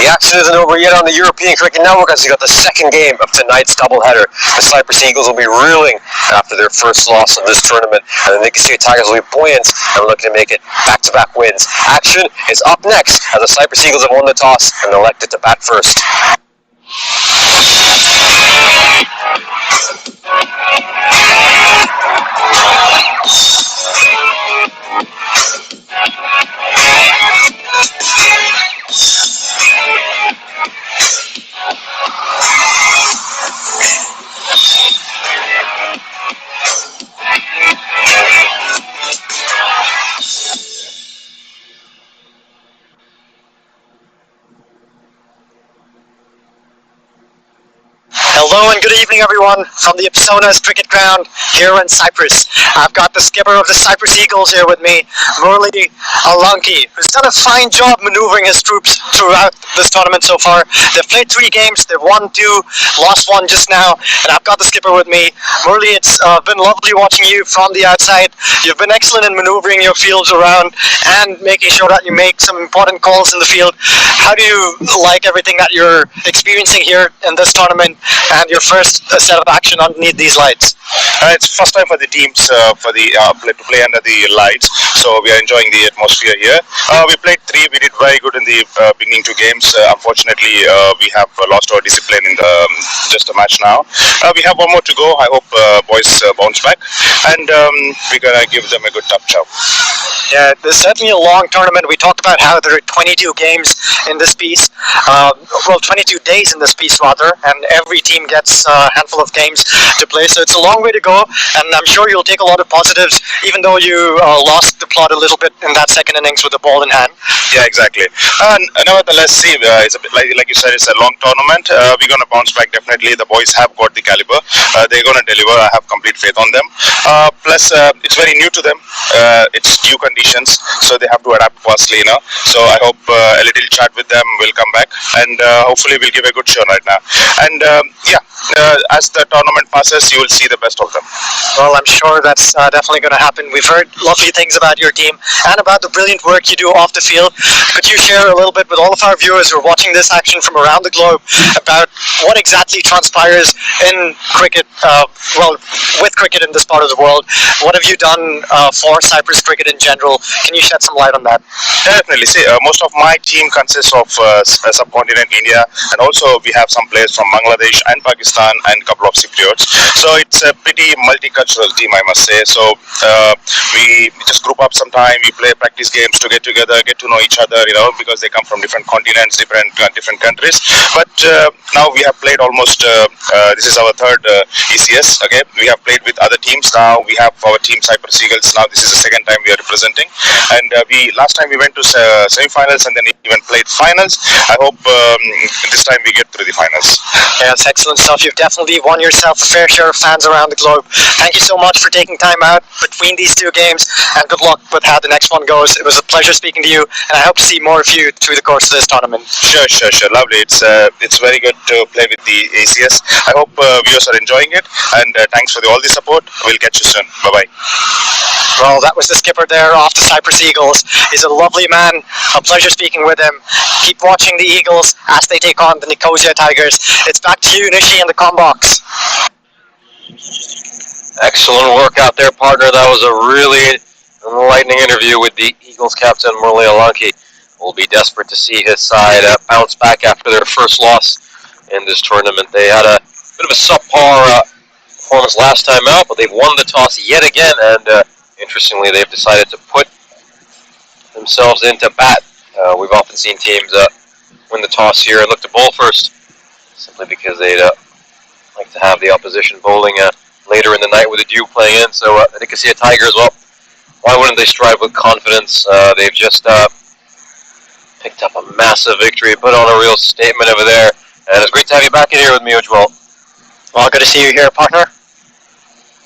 The action isn't over yet on the European Cricket Network as we got the second game of tonight's doubleheader. The Cyprus Eagles will be reeling after their first loss of this tournament, and the Nicosia Tigers will be buoyant and looking to make it back-to-back wins. Action is up next as the Cyprus Eagles have won the toss and elected to bat first. Hello and good evening everyone from the Ipsonas cricket ground here in Cyprus. I've got the skipper of the Cyprus Eagles here with me, Murli Alanki, who's done a fine job maneuvering his troops throughout this tournament so far. They've played 3 games, they've won 2, lost 1 just now, and I've got the skipper with me. Murli, it's been lovely watching you from the outside. You've been excellent in maneuvering your fields around and making sure that you make some important calls in the field. How do you like everything that you're experiencing here in this tournament and your first set of action underneath these lights? It's first time for the teams to play under the lights, so we are enjoying the atmosphere here. We played 3, we did very good in the beginning 2 games. Unfortunately, we have lost our discipline in just a match now. We have 1 more to go. I hope boys bounce back, and we're going to give them a good tough job. Yeah, there's certainly a long tournament. We talked about how there are 22 games in this piece, 22 days in this piece rather, and every team gets a handful of games to play, so it's a long way to go, and I'm sure you'll take a lot of positives, even though you lost the plot a little bit in that second innings with the ball in hand. Yeah, exactly. Nevertheless, see, it's a bit like you said, it's a long tournament. We're going to bounce back definitely. The boys have got the caliber. They're going to deliver. I have complete faith on them. Plus, it's very new to them. It's new conditions, so they have to adapt fastly, So I hope a little chat with them will come back, and hopefully we'll give a good show right now. And as the tournament passes, you will see the best of them. Well, I'm sure that's definitely going to happen. We've heard lovely things about your team and about the brilliant work you do off the field. Could you share a little bit with all of our viewers who are watching this action from around the globe about what exactly transpires in cricket, with cricket in this part of the world? What have you done for Cyprus cricket in general? Can you shed some light on that? Definitely. See, most of my team consists of subcontinent India, and also we have some players from Bangladesh and Pakistan and a couple of Cypriots. So it's a pretty multicultural team, I must say. So we just group up sometime, we play practice games to get together, get to know each other, because they come from different continents, different countries. But now we have played almost, this is our 3rd ECS. Okay, we have played with other teams. Now we have our team Cyprus Eagles. Now this is the 2nd time we are representing, and last time we went to semi-finals and then even played finals. I hope this time we get through the finals. Yeah, it's excellent stuff. You've definitely won yourself a fair share of fans around the globe. Thank you so much for taking time out between these 2 games, and good luck with how the next one goes. It was a pleasure speaking to you, and I hope to see more of you through the course of this tournament. Sure. Lovely. It's very good to play with the ACS. I hope viewers are enjoying it, and thanks for all the support. We'll catch you soon. Bye-bye. Well, that was the skipper there off the Cyprus Eagles. He's a lovely man. A pleasure speaking with him. Keep watching the Eagles as they take on the Nicosia Tigers. It's back to you, Nishi, in the comm box. Excellent work out there, partner. That was a really enlightening interview with the Eagles captain, Murli Alanki. We'll be desperate to see his side bounce back after their first loss in this tournament. They had a bit of a subpar performance last time out, but they've won the toss yet again, and interestingly, they've decided to put themselves into bat. We've often seen teams win the toss here and look to bowl first, simply because they'd like to have the opposition bowling later in the night with the dew playing in. So the Nicosia Tigers, well, why wouldn't they strive with confidence? They've just picked up a massive victory, put on a real statement over there, and it's great to have you back in here with me, Ujwal. Well, good to see you here, partner.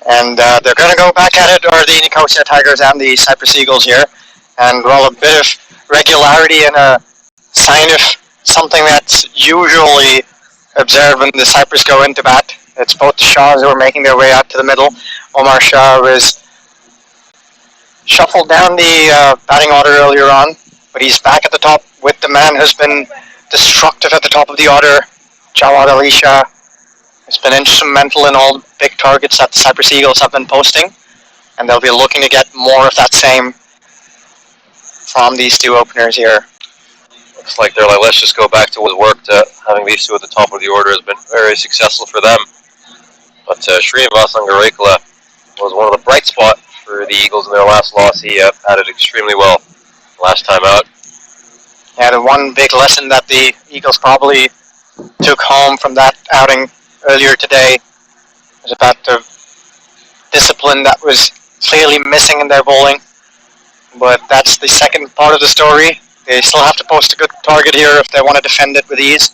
And they're going to go back at it, or the Nicosia Tigers and the Cyprus Eagles here. And, well, a bit of regularity and a sign of something that's usually observed when the Cyprus go into bat. It's both the Shahs who are making their way out to the middle. Omar Shah was shuffled down the batting order earlier on, but he's back at the top with the man who's been destructive at the top of the order. Jawad Alisha has been instrumental in all big targets that the Cyprus Eagles have been posting, and they'll be looking to get more of that same from these two openers here. Looks like they're like, let's just go back to what worked. Having these two at the top of the order has been very successful for them. But Srinivas Angarekla was one of the bright spots for the Eagles in their last loss. He batted extremely well last time out. Yeah, the one big lesson that the Eagles probably took home from that outing earlier today was about the discipline that was clearly missing in their bowling. But that's the second part of the story. They still have to post a good target here if they want to defend it with ease.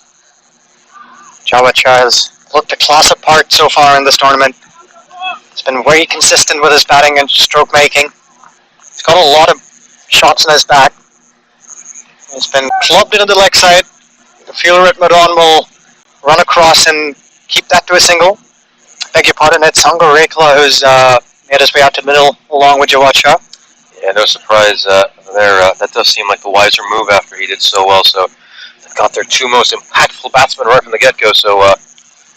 Jawad Shah has looked a class apart so far in this tournament. He's been very consistent with his batting and stroke making. He's got a lot of shots in his back. He's been clubbed into the leg side. The fielder at mid-on will run across and keep that to a single. Beg your pardon, it's Angarekla who's made his way out to the middle along with Jawad Shah. Yeah, no surprise there. That does seem like the wiser move after he did so well. So they've got their two most impactful batsmen right from the get-go. So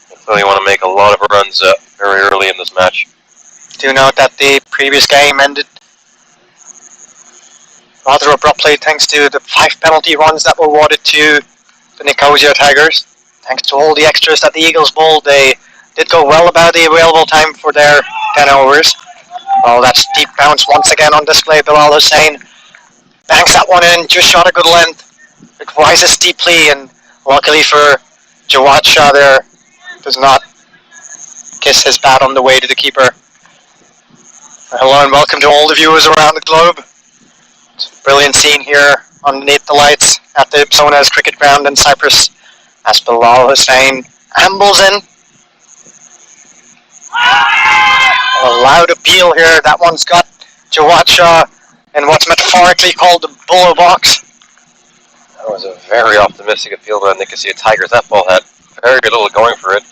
they clearly want to make a lot of runs very early in this match. Do note that the previous game ended rather abruptly thanks to the 5 penalty runs that were awarded to the Nicosia Tigers. Thanks to all the extras that the Eagles bowled, they did go well about the available time for their 10 overs. Oh, that's deep bounce once again on display. Bilal Hussain banks that one in, just shot a good length. It rises deeply, and luckily for Jawad Shah there, does not kiss his bat on the way to the keeper. Hello and welcome to all the viewers around the globe. It's a brilliant scene here underneath the lights at the Ipsona's cricket ground in Cyprus as Bilal Hussain ambles in. A loud appeal here. That one's got Jawad Shah in what's metaphorically called the buller box. That was a very optimistic appeal by the Nicosia Tigers. That ball had very little going for it.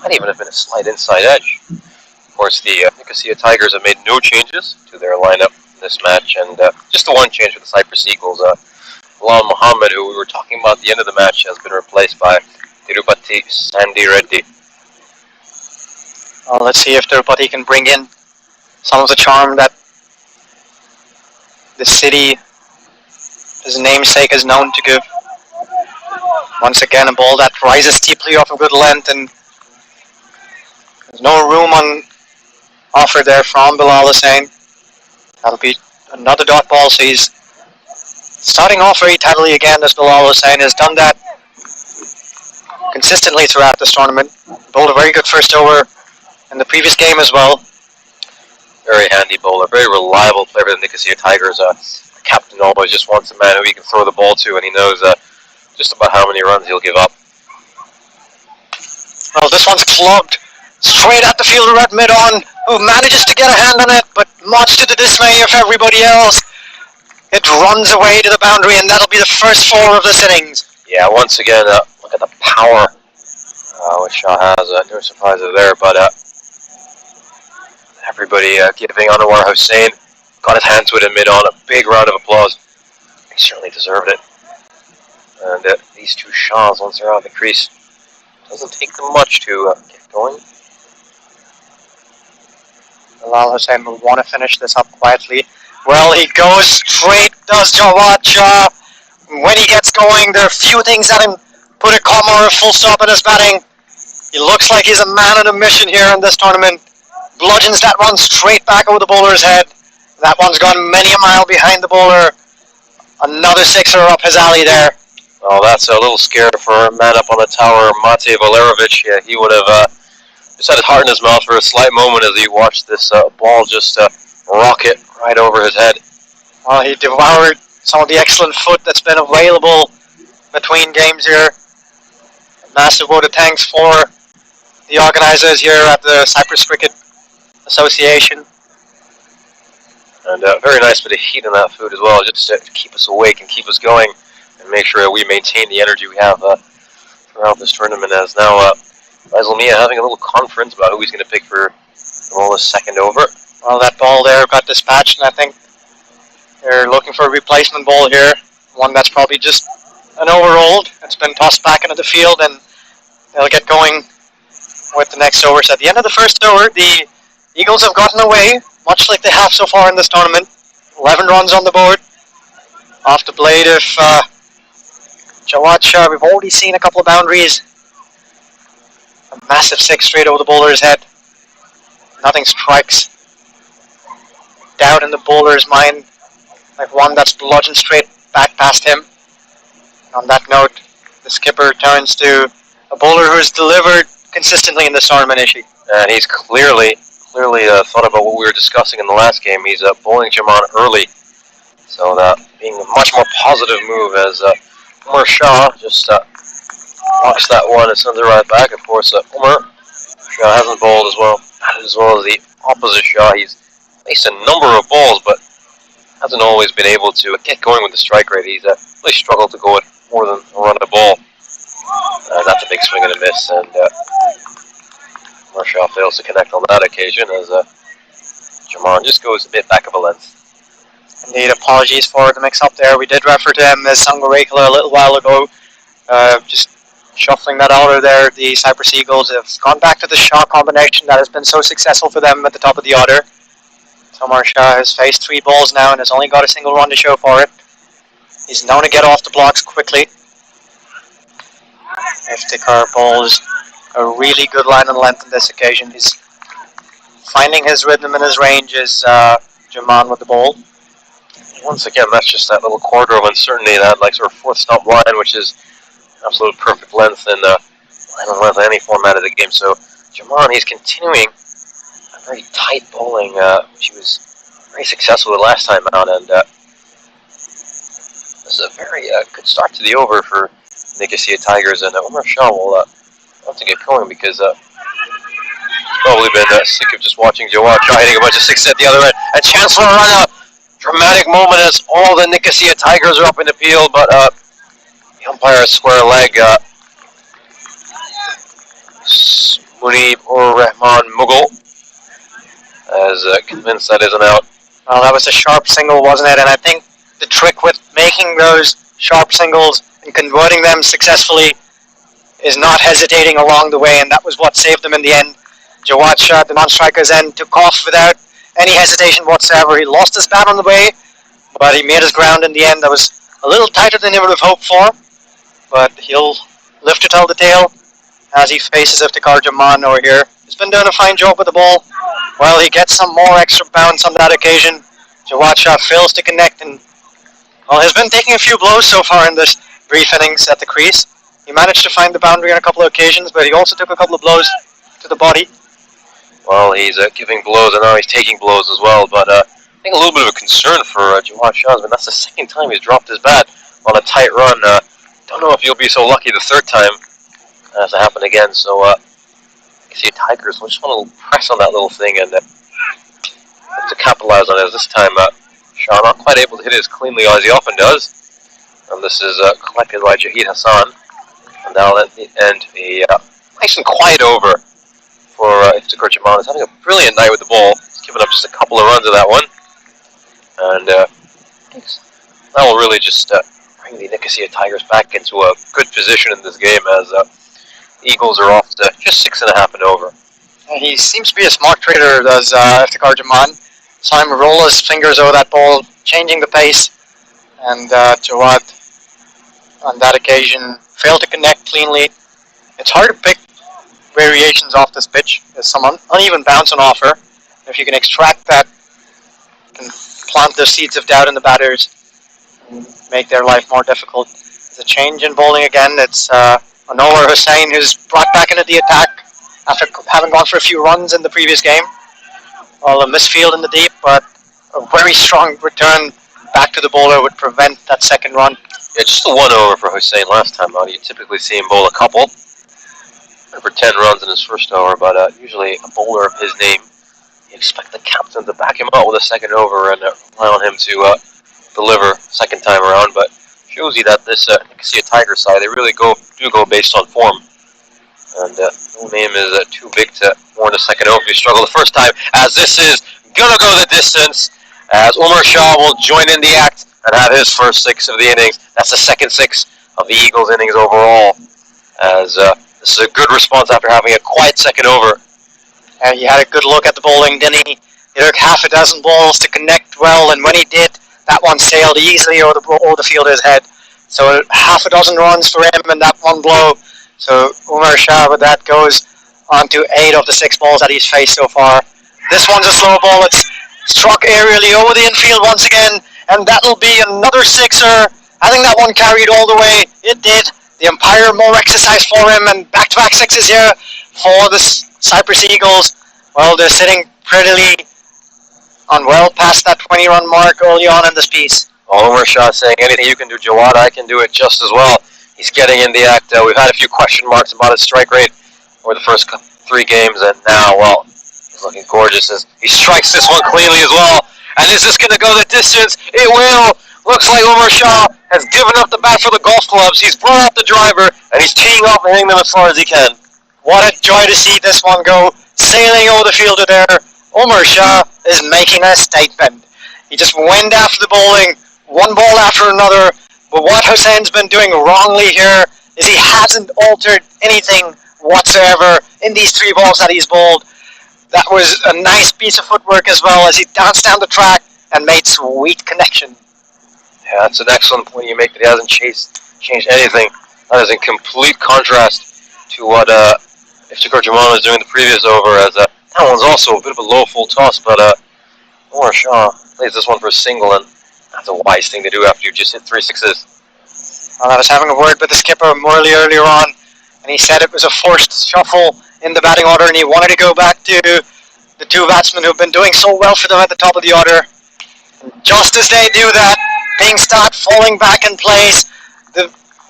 Might even have been a slight inside edge. Of course, the Nicosia Tigers have made no changes to their lineup in this match, and just the one change for the Cyprus Eagles. Bilal Muhammad, who we were talking about at the end of the match, has been replaced by Tirupati Sandy Reddy. Well, let's see if Tirupati can bring in some of the charm that the city, his namesake, is known to give. Once again, a ball that rises steeply off a good length, and there's no room on offer there from Bilal Hussain. That'll be another dot ball, so he's starting off very tidily again, as Bilal Hussain has done that consistently throughout this tournament. Bowled a very good first over in the previous game as well. Very handy bowler, very reliable player for the Nicosia Tigers. The captain always just wants a man who he can throw the ball to, and he knows just about how many runs he'll give up. Well, this one's clubbed straight at the fielder at mid-on, who manages to get a hand on it, but much to the dismay of everybody else, it runs away to the boundary, and that'll be the first 4 of this innings. Yeah, once again, look at the power which Shah has. No surprises there, but everybody giving Anwar Hussain got his hand to it in mid-on. A big round of applause. He certainly deserved it. And these two Shahs, once they're out of the crease, doesn't take them much to get going. Bilal Hussain will want to finish this up quietly. Well, he goes straight, does Jawad Shah. When he gets going, there are few things that can put a comma or a full stop in his batting. He looks like he's a man on a mission here in this tournament. Bludgeons that one straight back over the bowler's head. That one's gone many a mile behind the bowler. Another sixer up his alley there. Well, that's a little scare for a man up on the tower, Mate Valerovic. Yeah, he would have just had his heart in his mouth for a slight moment as he watched this ball just rocket right over his head. Well, he devoured some of the excellent foot that's been available between games here. A massive vote of thanks for the organizers here at the Cyprus Cricket Association. And very nice bit of heat in that food as well, just to keep us awake and keep us going and make sure that we maintain the energy we have throughout this tournament. As now Faisal Mia having a little conference about who he's going to pick for the second over. Well, that ball there got dispatched, and I think they're looking for a replacement ball here. One that's probably just an overruled. It's been tossed back into the field, and they'll get going with the next overs. At the end of the first over, the Eagles have gotten away, much like they have so far in this tournament. 11 runs on the board. Off the blade of Jawad Shah, we've already seen a couple of boundaries. A massive six straight over the bowler's head. Nothing strikes. Doubt in the bowler's mind, like one that's bludgeoned straight back past him. On that note, the skipper turns to a bowler who has delivered consistently in this tournament, Ishi. And he's clearly thought about what we were discussing in the last game. He's bowling Jaman early, so that being a much more positive move as Umar Shah just walks that one and sends it right back. Of course, Umar Shah hasn't bowled as well as the opposite Shah. He's faced a number of balls, but hasn't always been able to get going with the strike rate. He's really struggled to go at more than a run a ball. That's a big swing and a miss, and Umar Shah fails to connect on that occasion as Jaman just goes a bit back of a length. Indeed, apologies for the mix-up there. We did refer to him as Sangarekala a little while ago. Just shuffling that out of there, the Cyprus Eagles have gone back to the Shah combination that has been so successful for them at the top of the order. Umar Shah has faced 3 balls now and has only got a single run to show for it. He's known to get off the blocks quickly. Iftikhar bowls a really good line and length on this occasion. He's finding his rhythm and his range as Jaman with the ball. Once again, that's just that little corridor of uncertainty, that like sort of fourth stump line, which is absolute perfect length in any format of the game. So Jaman, he's continuing a very tight bowling, which he was very successful with last time out, and this is a very good start to the over for Nicosia Tigers, and Umar Shah will have to get going because he's probably been sick of just watching Jawad Shah hitting a bunch of sixes at the other end. A chance for a run out. Dramatic moment as all the Nicosia Tigers are up in the field, but the umpire square leg. Munib or Rahman Mughal as convinced that isn't out. Well, that was a sharp single, wasn't it? And I think the trick with making those sharp singles and converting them successfully is not hesitating along the way, and that was what saved them in the end. Jawad Shah at the non-striker's end took off without any hesitation whatsoever. He lost his bat on the way, but he made his ground in the end. That was a little tighter than he would have hoped for, but he'll live to tell the tale as he faces Iftikhar Jaman over here. He's been doing a fine job with the ball. Well, he gets some more extra bounce on that occasion. Jawad Shah fails to connect, and well, he's been taking a few blows so far in this brief innings at the crease. He managed to find the boundary on a couple of occasions, but he also took a couple of blows to the body. Well, he's giving blows, and now he's taking blows as well, but I think a little bit of a concern for Jawad Shah, but that's the second time he's dropped his bat on a tight run. Don't know if he'll be so lucky the third time as to happen again, so see Tigers will just want to press on that little thing and have to capitalize on it. This time, Shah not quite able to hit it as cleanly as he often does, and this is collected by Jahid Hassan, and now at the end, a nice and quiet over for Iftikhar Jaman. Is having a brilliant night with the ball. He's given up just a couple of runs of that one, and that will really just bring the Nicosia Tigers back into a good position in this game as Eagles are off to just 6.5 and over. He seems to be a smart trader, does Iftikhar Jaman. Saw him roll his fingers over that ball, changing the pace, and Jawad on that occasion failed to connect cleanly. It's hard to pick variations off this pitch. There's some uneven bounce on offer. If you can extract that, you can plant the seeds of doubt in the batters and make their life more difficult. There's a change in bowling again. It's Anwar Hussain who's brought back into the attack after having gone for a few runs in the previous game. Well, a misfield in the deep, but a very strong return back to the bowler would prevent that second run. Yeah, just a 1 over for Hussain last time out. You typically see him bowl a couple for 10 runs in his first over, but usually a bowler of his name, you expect the captain to back him out with a second over and rely on him to deliver second time around, but shows you that this Nicosia Tiger side, they really do go based on form, and no name is too big to warrant a second over if you struggle the first time, as this is gonna go the distance, as Umar Shah will join in the act and have his first 6 of the innings. That's the second 6 of the Eagles' innings overall, as this is a good response after having a quiet second over. And he had a good look at the bowling, didn't he? He took half a dozen balls to connect well, and when he did, that one sailed easily over the fielder's head. So half a dozen runs for him in that one blow. So Umar Shah with that goes on to 8 of the 6 balls that he's faced so far. This one's a slow ball. It's struck aerially over the infield once again, and that'll be another sixer. I think that one carried all the way. It did. The umpire more exercise for him, and back-to-back sixes here for the Cyprus Eagles. Well, they're sitting prettily on well past that 20-run mark early on in this piece. Well, Umar Shah saying, anything you can do, Jawad, I can do it just as well. He's getting in the act. We've had a few question marks about his strike rate over the first 3 games, and now, well, he's looking gorgeous as he strikes this one cleanly as well. And is this going to go the distance? It will. Looks like Umar Shah has given up the bat for the golf clubs. He's brought out the driver, and he's teeing off and hitting them as far as he can. What a joy to see this one go sailing over the fielder there. Umar Shah is making a statement. He just went after the bowling, one ball after another. But what Hussein's been doing wrongly here is he hasn't altered anything whatsoever in these 3 balls that he's bowled. That was a nice piece of footwork as well as he danced down the track and made sweet connection. Yeah, that's an excellent point you make that he hasn't changed anything. That is in complete contrast to what Iftikhar Jamal was doing the previous over, as that one's also a bit of a low full toss, but Umar Shah plays this one for a single, and that's a wise thing to do after you just hit 3 sixes. Well, I was having a word with the skipper Morley earlier on, and he said it was a forced shuffle in the batting order, and he wanted to go back to the 2 batsmen who've been doing so well for them at the top of the order. And just as they do that, things start falling back in place.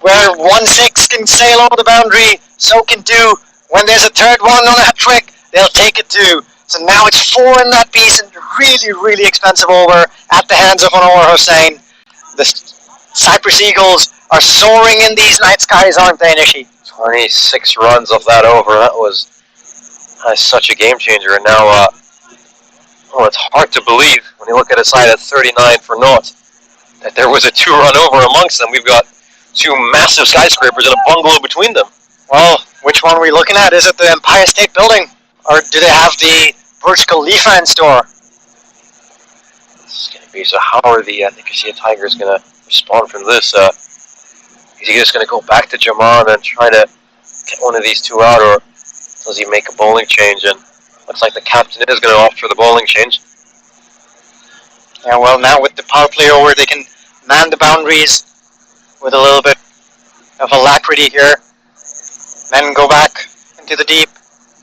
Where 1-6 can sail over the boundary, so can 2. When there's a third one on a hat-trick, they'll take it too. So now it's 4 in that piece, and really, really expensive over at the hands of Anwar Hussain. The Cyprus Eagles are soaring in these night skies, aren't they, Nishi? 26 runs off that over. That was such a game changer. And now, it's hard to believe when you look at a side at 39 for naught that there was a 2-run over amongst them. We've got 2 massive skyscrapers and a bungalow between them. Well, which one are we looking at? Is it the Empire State Building? Or do they have the Burj Khalifa in store? This is going to be, so how are the Nicosia Tigers going to respond from this? Is he just going to go back to Jaman and try to get one of these 2 out, or does he make a bowling change? And looks like the captain is going to opt for the bowling change. Yeah, well, now with the power play over, they can man the boundaries with a little bit of alacrity here. Men go back into the deep.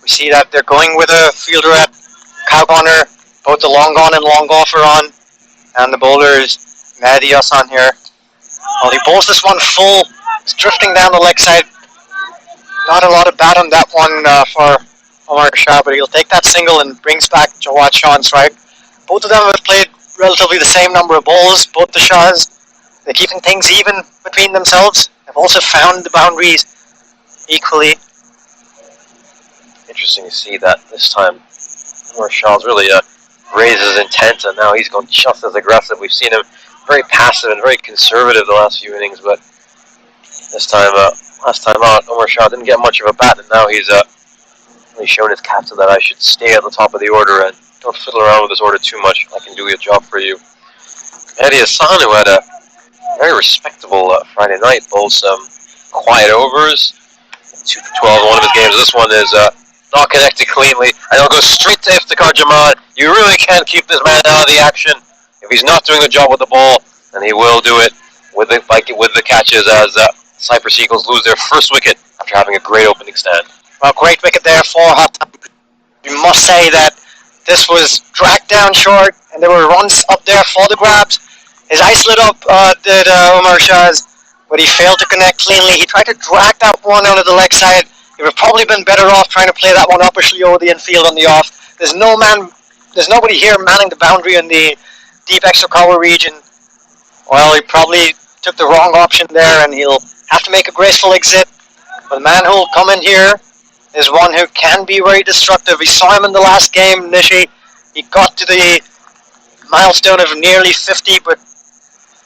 We see that they're going with a fielder at cow corner. Both the long on and long off are on. And the bowler is Mehdi Hassan here. Well, he bowls this one full. It's drifting down the leg side. Not a lot of bat on that one for Umar Shah, but he'll take that single and brings back Jawad Shah on strike. Both of them have played relatively the same number of balls, both the Shahs. They're keeping things even between themselves. They've also found the boundaries equally. Interesting to see that this time Umar Shah's really raised his intent, and now he's going just as aggressive. We've seen him very passive and very conservative the last few innings, but this time, last time out, Umar Shah didn't get much of a bat, and now he's really shown his captain that I should stay at the top of the order and don't fiddle around with this order too much. I can do your job for you. Mehdi Hassan, who had a very respectable Friday night, bowled some quiet overs, 2 for 12 in one of his games. This one is not connected cleanly, and he'll go straight to Iftikhar Jamal. You really can't keep this man out of the action. If he's not doing the job with the ball, then he will do it with the catches, as Cyprus Eagles lose their first wicket after having a great opening stand. Well, great wicket there for Hassan. You must say that this was dragged down short, and there were runs up there for the grabs. His eyes lit up, did Umar Shah's, but he failed to connect cleanly. He tried to drag that one out of the leg side. He would have probably been better off trying to play that one uppishly over the infield on the off. There's nobody here manning the boundary in the deep extra cover region. Well, he probably took the wrong option there, and he'll have to make a graceful exit. But the man who'll come in here is one who can be very destructive. We saw him in the last game, Nishi. He got to the milestone of nearly 50, but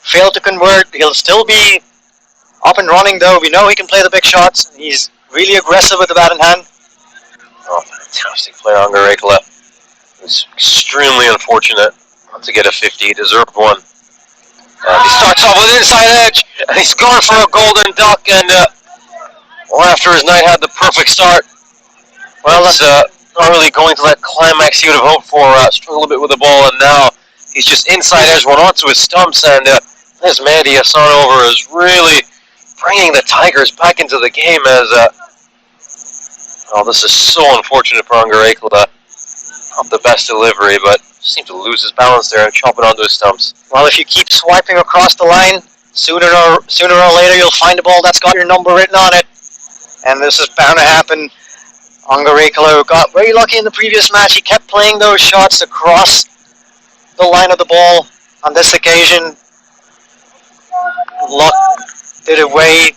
failed to convert. He'll still be Up and running though, we know he can play the big shots. He's really aggressive with the bat in hand. Oh, fantastic play on Garekla. It's extremely unfortunate not to get a 50. He deserved one. He starts off with inside edge, and he's going for a golden duck, and after his night had the perfect start. Well, it's not really going to that climax he would have hoped for. Struggled a bit with the ball, and now he's just inside edge, went onto his stumps, and this Mehdi Hassan over is really bringing the Tigers back into the game as, this is so unfortunate for Angarekla. Not the best delivery, but seemed to lose his balance there and chop it onto his stumps. Well, if you keep swiping across the line, sooner or later you'll find a ball that's got your number written on it. And this is bound to happen. Angarekla got very lucky in the previous match. He kept playing those shots across the line of the ball. On this occasion, luck did away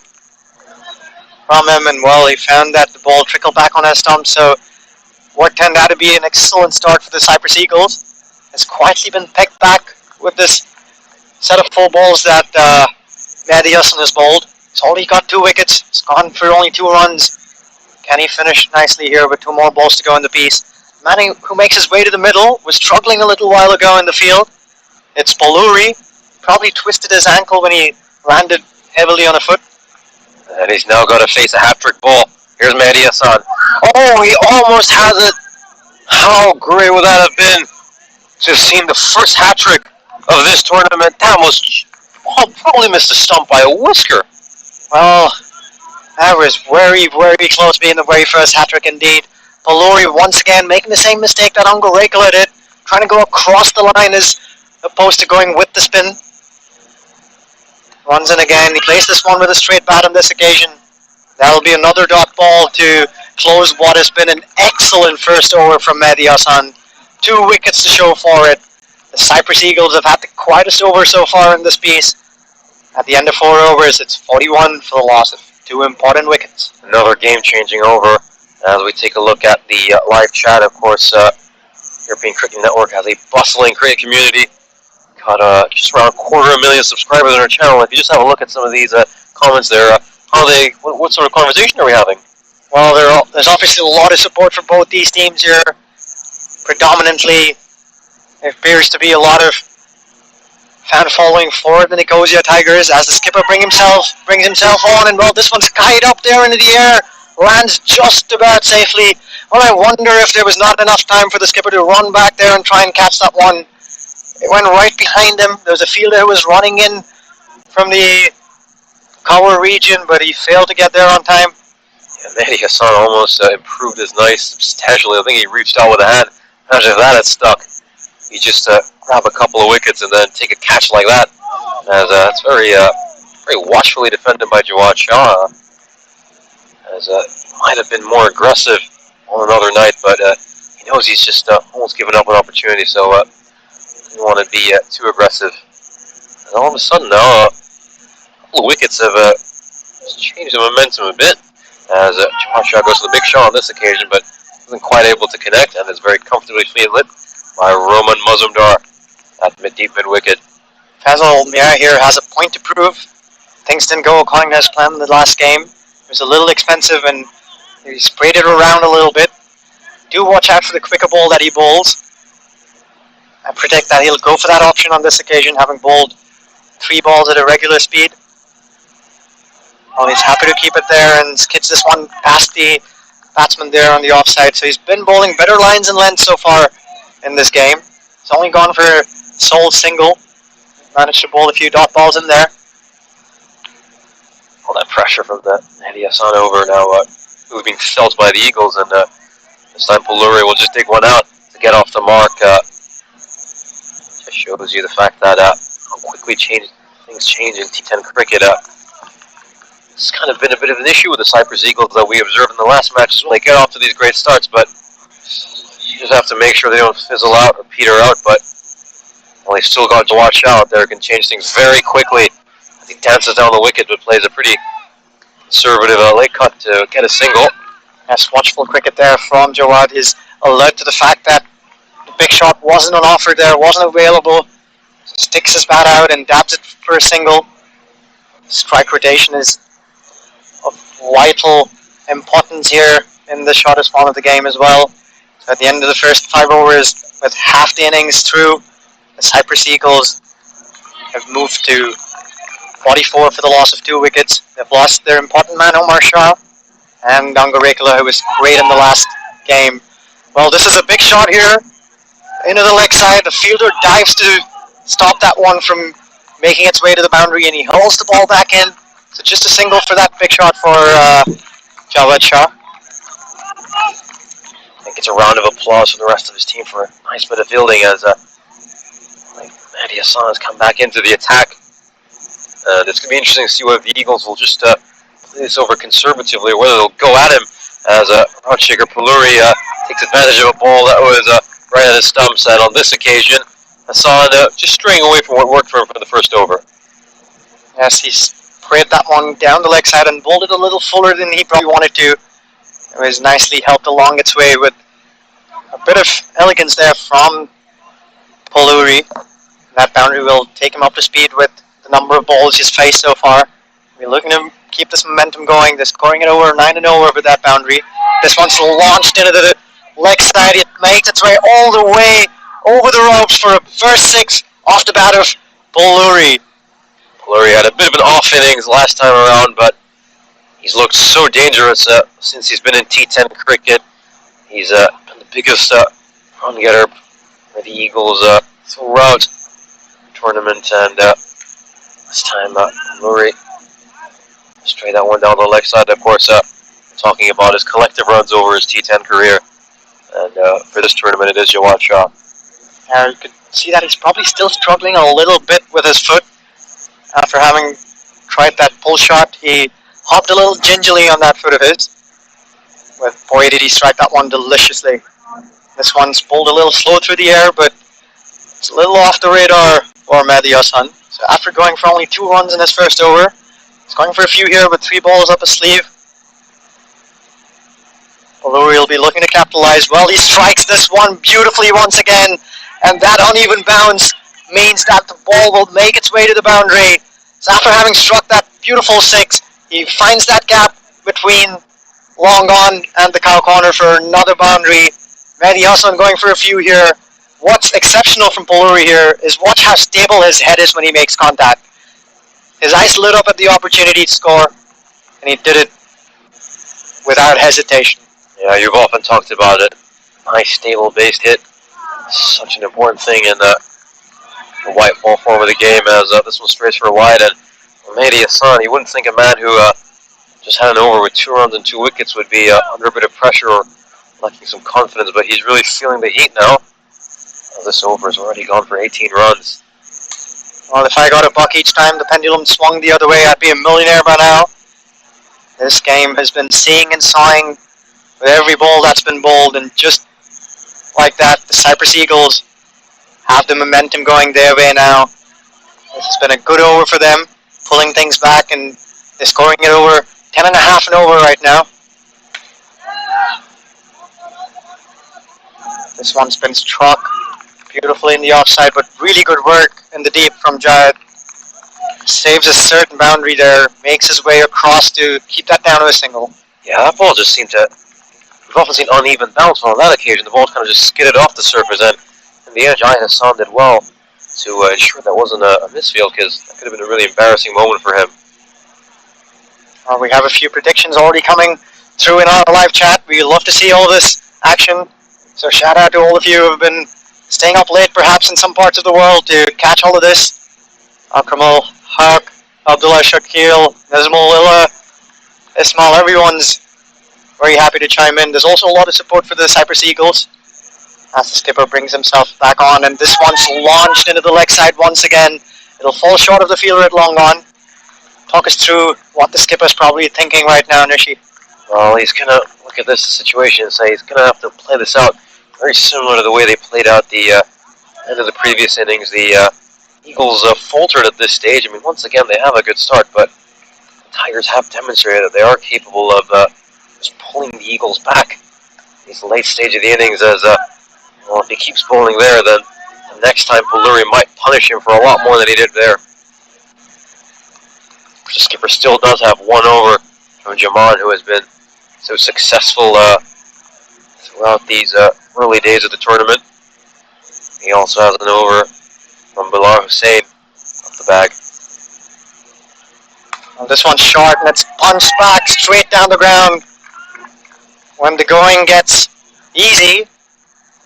from him, and well, he found that the ball trickled back on his stump, so what turned out to be an excellent start for the Cyprus Eagles has quietly been picked back with this set of full balls that Mehdi Hassan has bowled. He's only got 2 wickets. It's gone for only 2 runs. Can he finish nicely here with 2 more balls to go in the piece? The man who makes his way to the middle was struggling a little while ago in the field. It's Baluri. Probably twisted his ankle when he landed heavily on a foot. And he's now got to face a hat-trick ball. Here's Mehdi Hassan. Oh, he almost has it. How great would that have been to have seen the first hat-trick of this tournament? That was probably missed a stump by a whisker. Well, that was very, very close to being the very first hat-trick indeed. Baluri once again making the same mistake that Angarekla did, trying to go across the line as opposed to going with the spin. Runs in again. He plays this one with a straight bat on this occasion. That'll be another dot ball to close what has been an excellent first over from Mehdi Hassan. 2 wickets to show for it. The Cyprus Eagles have had the quietest over so far in this piece. At the end of 4 overs, it's 41 for the loss of 2 important wickets. Another game-changing over. As we take a look at the live chat, of course, European Cricket Network has a bustling cricket community. Got just around 250,000 subscribers on our channel. If you just have a look at some of these comments there, what sort of conversation are we having? Well, there's obviously a lot of support for both these teams here. Predominantly, there appears to be a lot of fan following for the Nicosia Tigers as the skipper brings himself on, and well, this one's skied up there into the air, lands just about safely. Well, I wonder if there was not enough time for the skipper to run back there and try and catch that one. It went right behind him. There was a fielder who was running in from the Kaur region, but he failed to get there on time. Yeah, Mehdi Hassan almost improved his night substantially. I think he reached out with a hand. Imagine if that had stuck. He just grab a couple of wickets and then take a catch like that. As it's very watchfully defended by Jawad Shah. As might have been more aggressive on another night, but he knows he's just almost given up an opportunity, so didn't want to be too aggressive. And all of a sudden now, a couple of wickets have changed the momentum a bit. As Jawad Shah goes to the big shot on this occasion, but wasn't quite able to connect, and is very comfortably fielded by Roman Mazumdar at deep mid-wicket. Fazal Mia here has a point to prove. Things didn't go according to his plan in the last game. It was a little expensive and he sprayed it around a little bit. Do watch out for the quicker ball that he bowls. I predict that he'll go for that option on this occasion, having bowled 3 balls at a regular speed. Well, he's happy to keep it there and hits this one past the batsman there on the offside. So he's been bowling better lines and lengths so far in this game. He's only gone for a sole single. Managed to bowl a few dot balls in there. All that pressure from the Mehdi Hassan over now was being felt by the Eagles, and this time Baluri will just dig one out to get off the mark. Just shows you the fact that how quickly things change in T10 cricket. It's kind of been a bit of an issue with the Cyprus Eagles that we observed in the last matches when they get off to these great starts, but you just have to make sure they don't fizzle out or peter out. But well, they've still got to watch out there. Can change things very quickly. He dances down the wicket, but plays a pretty conservative late cut to get a single. Yes, watchful cricket there from Jawad. He's alert to the fact that the big shot wasn't on offer there, wasn't available. Sticks his bat out and dabs it for a single. Strike rotation is vital importance here in the shortest form of the game as well. So at the end of the first 5 overs, with half the innings through, the Cyprus Eagles have moved to 44 for the loss of 2 wickets. They've lost their important man Omar Shah and Ganga Rekala, who was great in the last game. Well, this is a big shot here into the leg side. The fielder dives to stop that one from making its way to the boundary, and he hurls the ball back in. So just a single for that big shot for Jawad Shah. I think it's a round of applause from the rest of his team for a nice bit of fielding as Mehdi Hassan has come back into the attack. It's going to be interesting to see whether the Eagles will just play this over conservatively or whether they'll go at him as Rajshekhar Palluri takes advantage of a ball that was right at his stumps. And on this occasion, Hassan just straying away from what worked for him for the first over. Yes, he sprayed that one down the leg side and bowled it a little fuller than he probably wanted to. It was nicely helped along its way with a bit of elegance there from Palluri. That boundary will take him up to speed with the number of balls he's faced so far. We're looking to keep this momentum going. They're scoring it over 9-0 over that boundary. This one's launched into the leg side. It makes its way all the way over the ropes for a first 6 off the bat of Palluri. Palluri had a bit of an off innings last time around, but he's looked so dangerous since he's been in T10 cricket. He's been the biggest run getter for the Eagles throughout the tournament, and this time Palluri straight that one down the leg side. Of course, talking about his collective runs over his T10 career, and for this tournament it is Jawad Shah. You could see that he's probably still struggling a little bit with his foot after having tried that pull shot. He hopped a little gingerly on that foot of his. But boy, did he strike that one deliciously. This one's pulled a little slow through the air, but it's a little off the radar for Mehdi Hassan. So after going for only 2 runs in his first over, he's going for a few here with 3 balls up his sleeve. Palluri will be looking to capitalize. Well, he strikes this one beautifully once again, and that uneven bounce means that the ball will make its way to the boundary. So after having struck that beautiful 6, he finds that gap between long on and the cow corner for another boundary. Mehdi Hassan going for a few here. What's exceptional from Palluri here is watch how stable his head is when he makes contact. His eyes lit up at the opportunity to score, and he did it without hesitation. Yeah, you've often talked about it. Nice, stable base hit. Such an important thing in the white ball form of the game, as this one strays for wide. And Mehdi Hassan, you wouldn't think a man who just had an over with 2 runs and 2 wickets would be under a bit of pressure or lacking some confidence, but he's really feeling the heat now. This over has already gone for 18 runs. Well, if I got a buck each time the pendulum swung the other way, I'd be a millionaire by now. This game has been seeing and sawing with every ball that's been bowled, and just like that, the Cyprus Eagles have the momentum going their way now. This has been a good over for them, pulling things back, and they're scoring it over 10.5 and over right now. This one's been struck beautifully in the offside, but really good work in the deep from Jayed. Saves a certain boundary there, makes his way across to keep that down to a single. Yeah, that ball just seemed to... We've often seen uneven bounce, but on that occasion the ball kind of just skidded off the surface, and in the end, Jayed Hassan did well to ensure that wasn't a misfield, because that could have been a really embarrassing moment for him. We have a few predictions already coming through in our live chat. We love to see all this action, so shout out to all of you who have been staying up late perhaps in some parts of the world to catch all of this. Akramal, Haq, Abdullah Shakil, Nazmul Lilla, Ismail, everyone's very happy to chime in. There's also a lot of support for the Cyprus Eagles as the skipper brings himself back on, and this one's launched into the leg side once again. It'll fall short of the fielder at long on. Talk us through what the skipper's probably thinking right now, Nishi. Well, he's going to look at this situation and say he's going to have to play this out very similar to the way they played out the end of the previous innings. The Eagles faltered at this stage. I mean, once again, they have a good start, but the Tigers have demonstrated that they are capable of just pulling the Eagles back in this late stage of the innings. As well, if he keeps bowling there, then the next time Palluri might punish him for a lot more than he did there. The skipper still does have 1 over to from Jaman, who has been so successful throughout these early days of the tournament. He also has an over from Bilal Hussein off the bag. Well, this one's short, and it's punched back straight down the ground. When the going gets easy,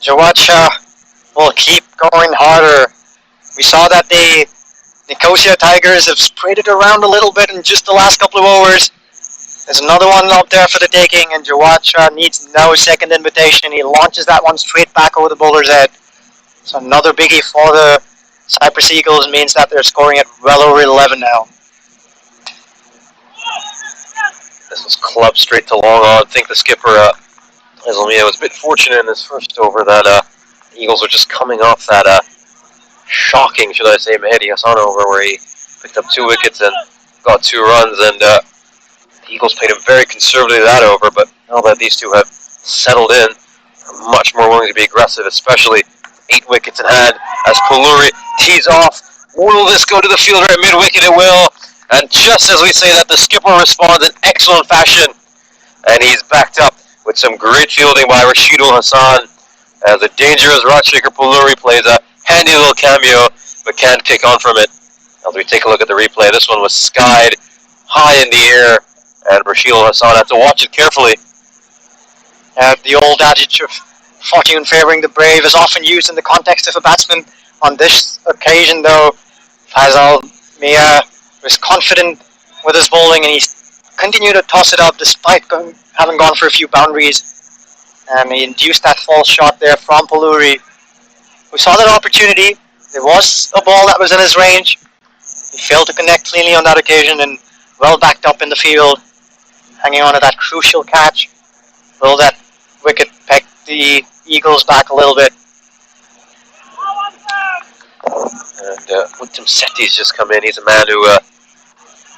Jawacha will keep going harder. We saw that the Nicosia Tigers have spread it around a little bit in just the last couple of overs. There's another one up there for the taking, and Jawacha needs no second invitation. He launches that one straight back over the bowler's head. So another biggie for the Cyprus Eagles means that they're scoring at well over 11 now. This was clubbed straight to long on. I think the skipper, Islamia, was a bit fortunate in his first over that the Eagles are just coming off that shocking, should I say, Mehdi Hassan over where he picked up 2 wickets and got 2 runs. And the Eagles played him very conservatively that over, but now that these two have settled in, are much more willing to be aggressive, especially 8 wickets in hand as Puluri tees off. Will this go to the fielder at mid-wicket? It will. And just as we say that, the skipper responds in excellent fashion. And he's backed up with some great fielding by Rashidul Hassan as the dangerous Rajshekhar Puluri plays a handy little cameo, but can't kick on from it. As we take a look at the replay, this one was skied high in the air, and Rashidul Hassan had to watch it carefully. The old adage of fortune favoring the brave is often used in the context of a batsman. On this occasion, though, Faisal Mia was confident with his bowling, and he continued to toss it up despite having gone for a few boundaries. And he induced that false shot there from Puluri. We saw that opportunity. There was a ball that was in his range. He failed to connect cleanly on that occasion, and well backed up in the field, hanging on to that crucial catch. Will that wicket peck the Eagles back a little bit? And Uttam Sethi's just come in. He's a man who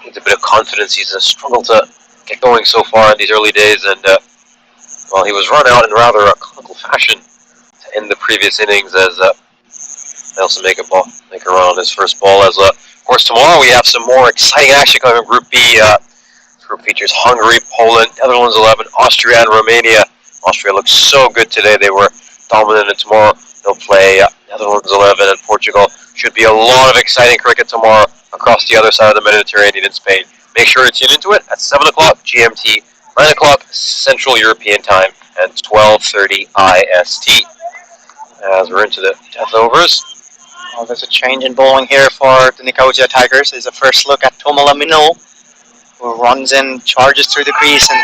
needs a bit of confidence. He's struggled to get going so far in these early days, and well, he was run out in rather a comical fashion to end the previous innings as Nelson make a run on his first ball. As of course, tomorrow we have some more exciting action coming from Group B. This group features Hungary, Poland, Netherlands 11, Austria, and Romania. Austria looks so good today. They were dominant, and tomorrow they'll play Netherlands 11 and Portugal. Should be a lot of exciting cricket tomorrow across the other side of the Mediterranean in Spain. Make sure to tune into it at 7 o'clock GMT, 9 o'clock Central European Time, and 12:30 IST. As we're into the 10th overs. Well, there's a change in bowling here for the Nicosia Tigers. There's a first look at Tomala Minol, who runs in, charges through the crease, and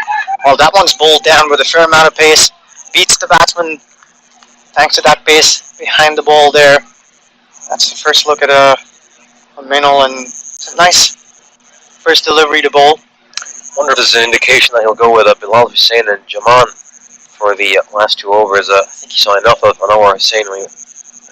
well, that one's bowled down with a fair amount of pace. Beats the batsman thanks to that pace behind the ball there. That's the first look at a Minol, and it's a nice first delivery to bowl. Wonder if this is an indication that he'll go with Bilal Hussein and Jaman for the last 2 overs. I think he saw enough of Anwar Hussein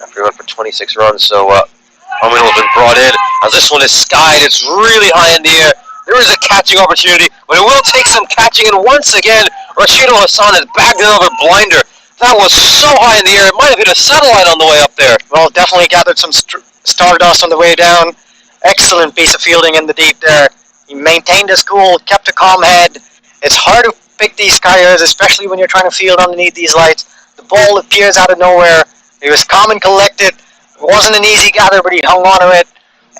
after he went for 26 runs. So Minol has been brought in. As this one is skied, it's really high in the air. There is a catching opportunity, but it will take some catching. And once again, Rashidul Hassan has bagged another blinder. That was so high in the air, it might have hit a satellite on the way up there. Well, definitely gathered some stardust on the way down. Excellent piece of fielding in the deep there. He maintained his cool, kept a calm head. It's hard to pick these skiers, especially when you're trying to field underneath these lights. The ball appears out of nowhere. He was calm and collected. It wasn't an easy gather, but he hung on to it.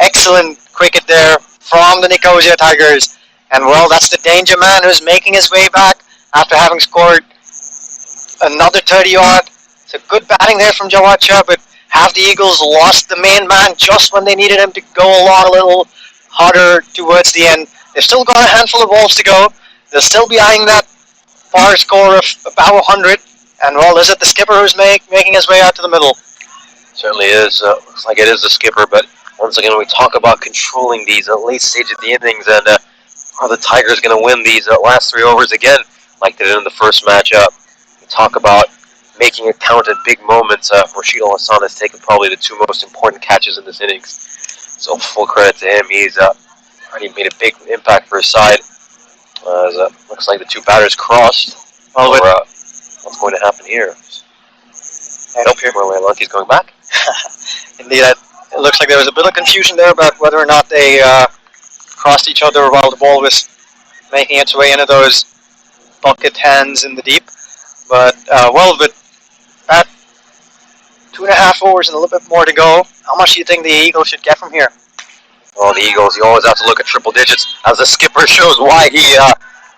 Excellent cricket there from the Nicosia Tigers. And well, that's the danger man who's making his way back after having scored another 30-odd. It's a good batting there from Jawacha, but have the Eagles lost the main man just when they needed him to go along a little harder towards the end? They've still got a handful of balls to go. They'll still be eyeing that far score of about 100. And well, is it the skipper who's making his way out to the middle? Certainly is. Looks like it is the skipper, but once again, we talk about controlling these late stage of the innings, and are the Tigers going to win these last 3 overs again, like they did in the first matchup? We talk about making it count at big moments. Rashidul Hassan has taken probably the 2 most important catches in this innings, so full credit to him. He's already made a big impact for his side. Looks like the 2 batters crossed. Well, what's going to happen here? Nope, here Lunky's going back. Indeed, it looks like there was a bit of confusion there about whether or not they crossed each other while the ball was making its way into those bucket hands in the deep. But, with about 2.5 overs and a little bit more to go, how much do you think the Eagles should get from here? Well, the Eagles, you always have to look at triple digits, as the skipper shows why he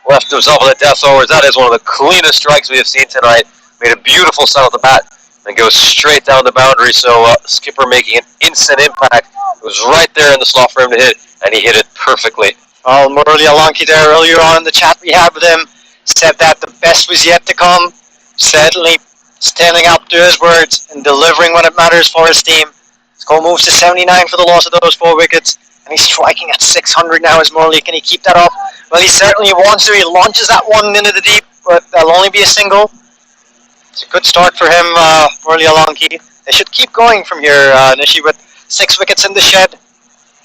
left himself in the death overs. That is one of the cleanest strikes we have seen tonight. Made a beautiful set at the bat and goes straight down the boundary. So skipper making an instant impact. It was right there in the slot for him to hit, and he hit it perfectly. Well, Murali Alanki there earlier on in the chat we had with him said that the best was yet to come. Certainly standing up to his words and delivering when it matters for his team. Score moves to 79 for the loss of those 4 wickets. And he's striking at 600 now as Morley. Can he keep that up? Well, he certainly wants to. He launches that one into the deep, but that'll only be a single. It's a good start for him, Morley Alanki. They should keep going from here, Nishi, with 6 wickets in the shed.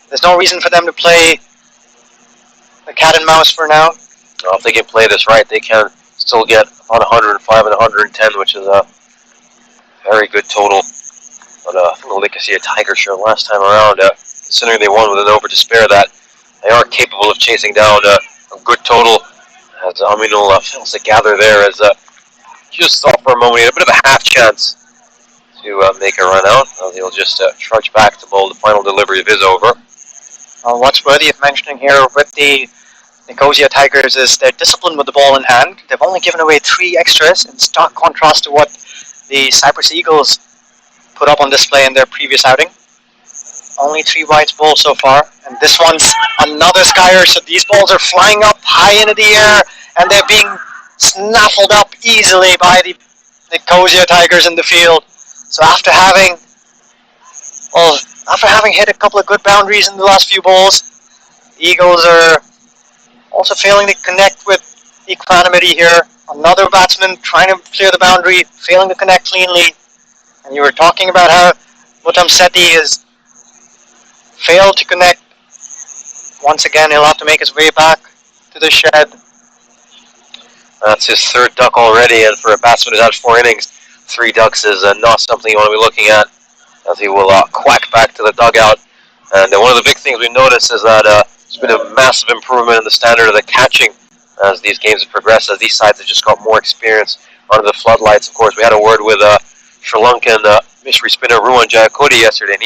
There's no reason for them to play the cat and mouse for now. Well, if they can play this right, they can still get on 105 and 110, which is a very good total. But I think the Nicosia Tigers showed last time around, considering they won with an over to spare that, they are capable of chasing down a good total. As Aminul fails to gather there, as just thought for a moment he had a bit of a half chance to make a run out. He'll just trudge back to bowl the final delivery of his over. What's worthy of mentioning here with the Nicosia Tigers is their discipline with the ball in hand. They've only given away 3 extras in stark contrast to what the Cyprus Eagles put up on display in their previous outing. Only 3 wides bowled so far, and this one's another skyer, so these balls are flying up high into the air, and they're being snaffled up easily by the Nicosia Tigers in the field. So after having hit a couple of good boundaries in the last few balls, the Eagles are also failing to connect with equanimity here. Another batsman trying to clear the boundary, failing to connect cleanly. And you were talking about how Mutam Sethi has failed to connect. Once again, he'll have to make his way back to the shed. That's his 3rd duck already, and for a batsman who's had 4 innings, 3 ducks is not something you want to be looking at, as he will quack back to the dugout. And one of the big things we noticed is that there's been a massive improvement in the standard of the catching as these games have progressed, as these sides have just got more experience under the floodlights. Of course, we had a word with Sri Lankan mystery spinner Ruan Jayakody yesterday, and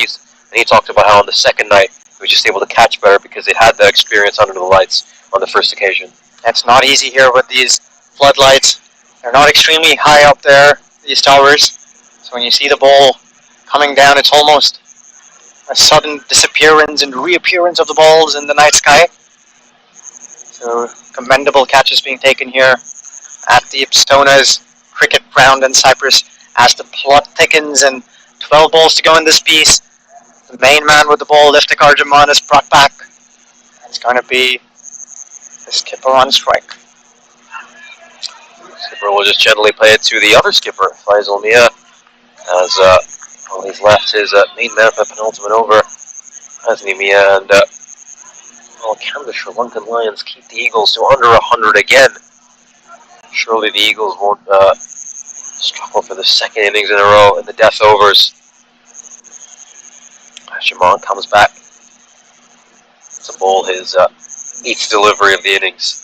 he talked about how on the second night he was just able to catch better because they had that experience under the lights on the first occasion. It's not easy here with these floodlights. They're not extremely high up there, these towers. So when you see the ball coming down, it's almost a sudden disappearance and reappearance of the balls in the night sky. So commendable catches being taken here at the Ipstona's cricket ground in Cyprus as the plot thickens and 12 balls to go in this piece. The main man with the ball, Iftikhar Jaman, is brought back. It's going to be the skipper on strike. Skipper will just gently play it to the other skipper, Faisal Mia, as he's left his main man for the penultimate over, Hasni Mia, and can the Sri Lankan Lions keep the Eagles to under 100 again? Surely the Eagles won't struggle for the 2nd innings in a row in the death overs. Jaman comes back to bowl his 8th delivery of the innings.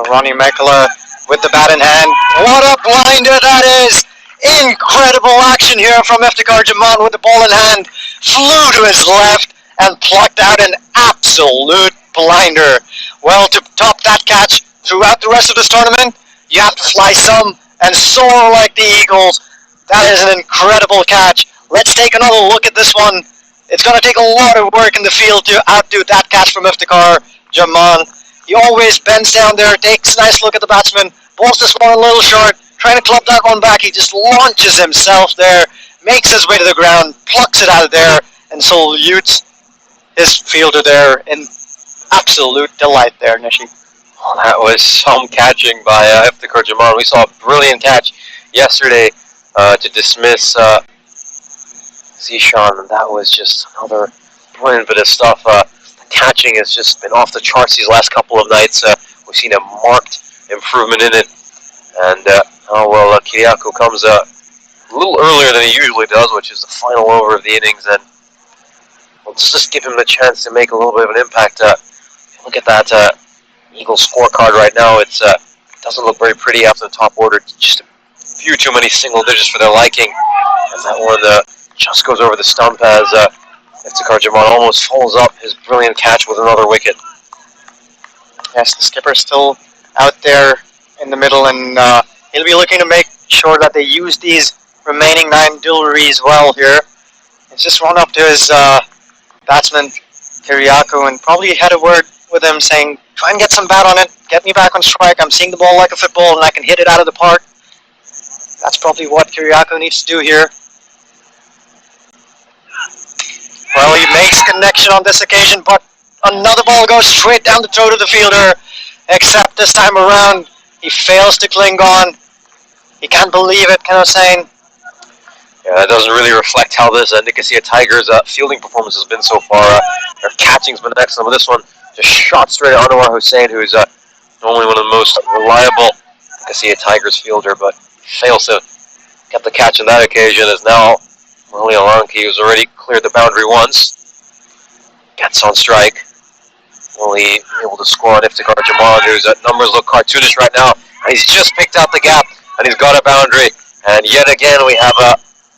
Ronnie Mekala with the bat in hand. What a blinder that is! Incredible action here from Iftikhar Jaman with the ball in hand. Flew to his left and plucked out an absolute blinder. Well, to top that catch throughout the rest of this tournament, you have to fly some and soar like the Eagles. That is an incredible catch. Let's take another look at this one. It's going to take a lot of work in the field to outdo that catch from Iftikhar Jaman. He always bends down there, takes a nice look at the batsman, bowls this one a little short, trying to club that one back. He just launches himself there, makes his way to the ground, plucks it out of there, and salutes his fielder there in absolute delight there, Nishi. Well, that was some catching by Iftikhar Jaman. We saw a brilliant catch yesterday to dismiss Zishan, and that was just another brilliant bit of stuff. Catching has just been off the charts these last couple of nights. We've seen a marked improvement in it. And Kiriakou comes a little earlier than he usually does, which is the final over of the innings. And we'll just give him the chance to make a little bit of an impact. Look at that Eagles scorecard right now. It doesn't look very pretty after the top order. Just a few too many single digits for their liking. And that one just goes over the stump as Iftikhar Jamal almost follows up his brilliant catch with another wicket. Yes, the skipper's still out there in the middle, and he'll be looking to make sure that they use these remaining 9 deliveries well here. He's just run up to his batsman, Kiriakou, and probably had a word with him saying, try and get some bat on it, get me back on strike, I'm seeing the ball like a football and I can hit it out of the park. That's probably what Kiriakou needs to do here. Well, he makes connection on this occasion, but another ball goes straight down the throat of the fielder, except this time around, he fails to cling on. He can't believe it, Ken Hossain. Yeah, that doesn't really reflect how this Nicosia Tigers fielding performance has been so far. Their catching's been excellent, but this one just shot straight at Anwar Hussain, who's normally one of the most reliable Nicosia Tigers fielder, but fails to get the catch on that occasion, as now Murali Alanki, who's already cleared the boundary once, gets on strike. Will he be able to score on Iftikhar Jamal, whose numbers look cartoonish right now, and he's just picked out the gap, and he's got a boundary, and yet again we have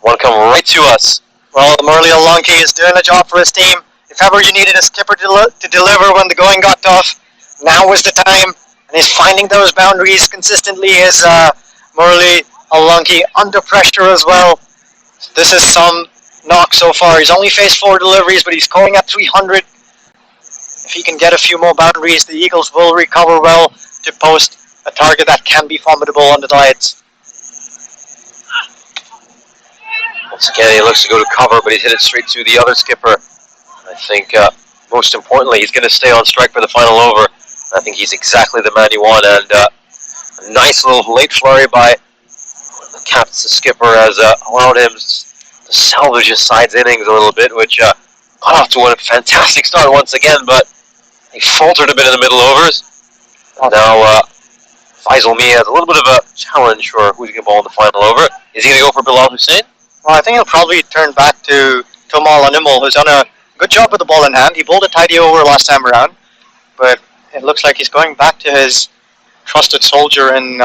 one come right to us. Well, Murali Alanki is doing a job for his team. If ever you needed a skipper to deliver when the going got tough, now was the time. And he's finding those boundaries consistently. Is Murali Alanki under pressure as well. So this is some knock so far. He's only faced 4 deliveries, but he's scoring at 300. If he can get a few more boundaries, the Eagles will recover well to post a target that can be formidable on the lights. Once again, he looks to go to cover, but he's hit it straight to the other skipper. I think, most importantly, he's going to stay on strike for the final over. I think he's exactly the man you want, and a nice little late flurry by the captain, the skipper, has allowed him to salvage his side's innings a little bit, which got off to a fantastic start once again, but he faltered a bit in the middle overs. Now, Faisal Mia has a little bit of a challenge for who's going to bowl in the final over. Is he going to go for Bilal Hussain? Well, I think he'll probably turn back to Tomal Animal, who's done a good job with the ball in hand. He bowled a tidy over last time around, but it looks like he's going back to his trusted soldier in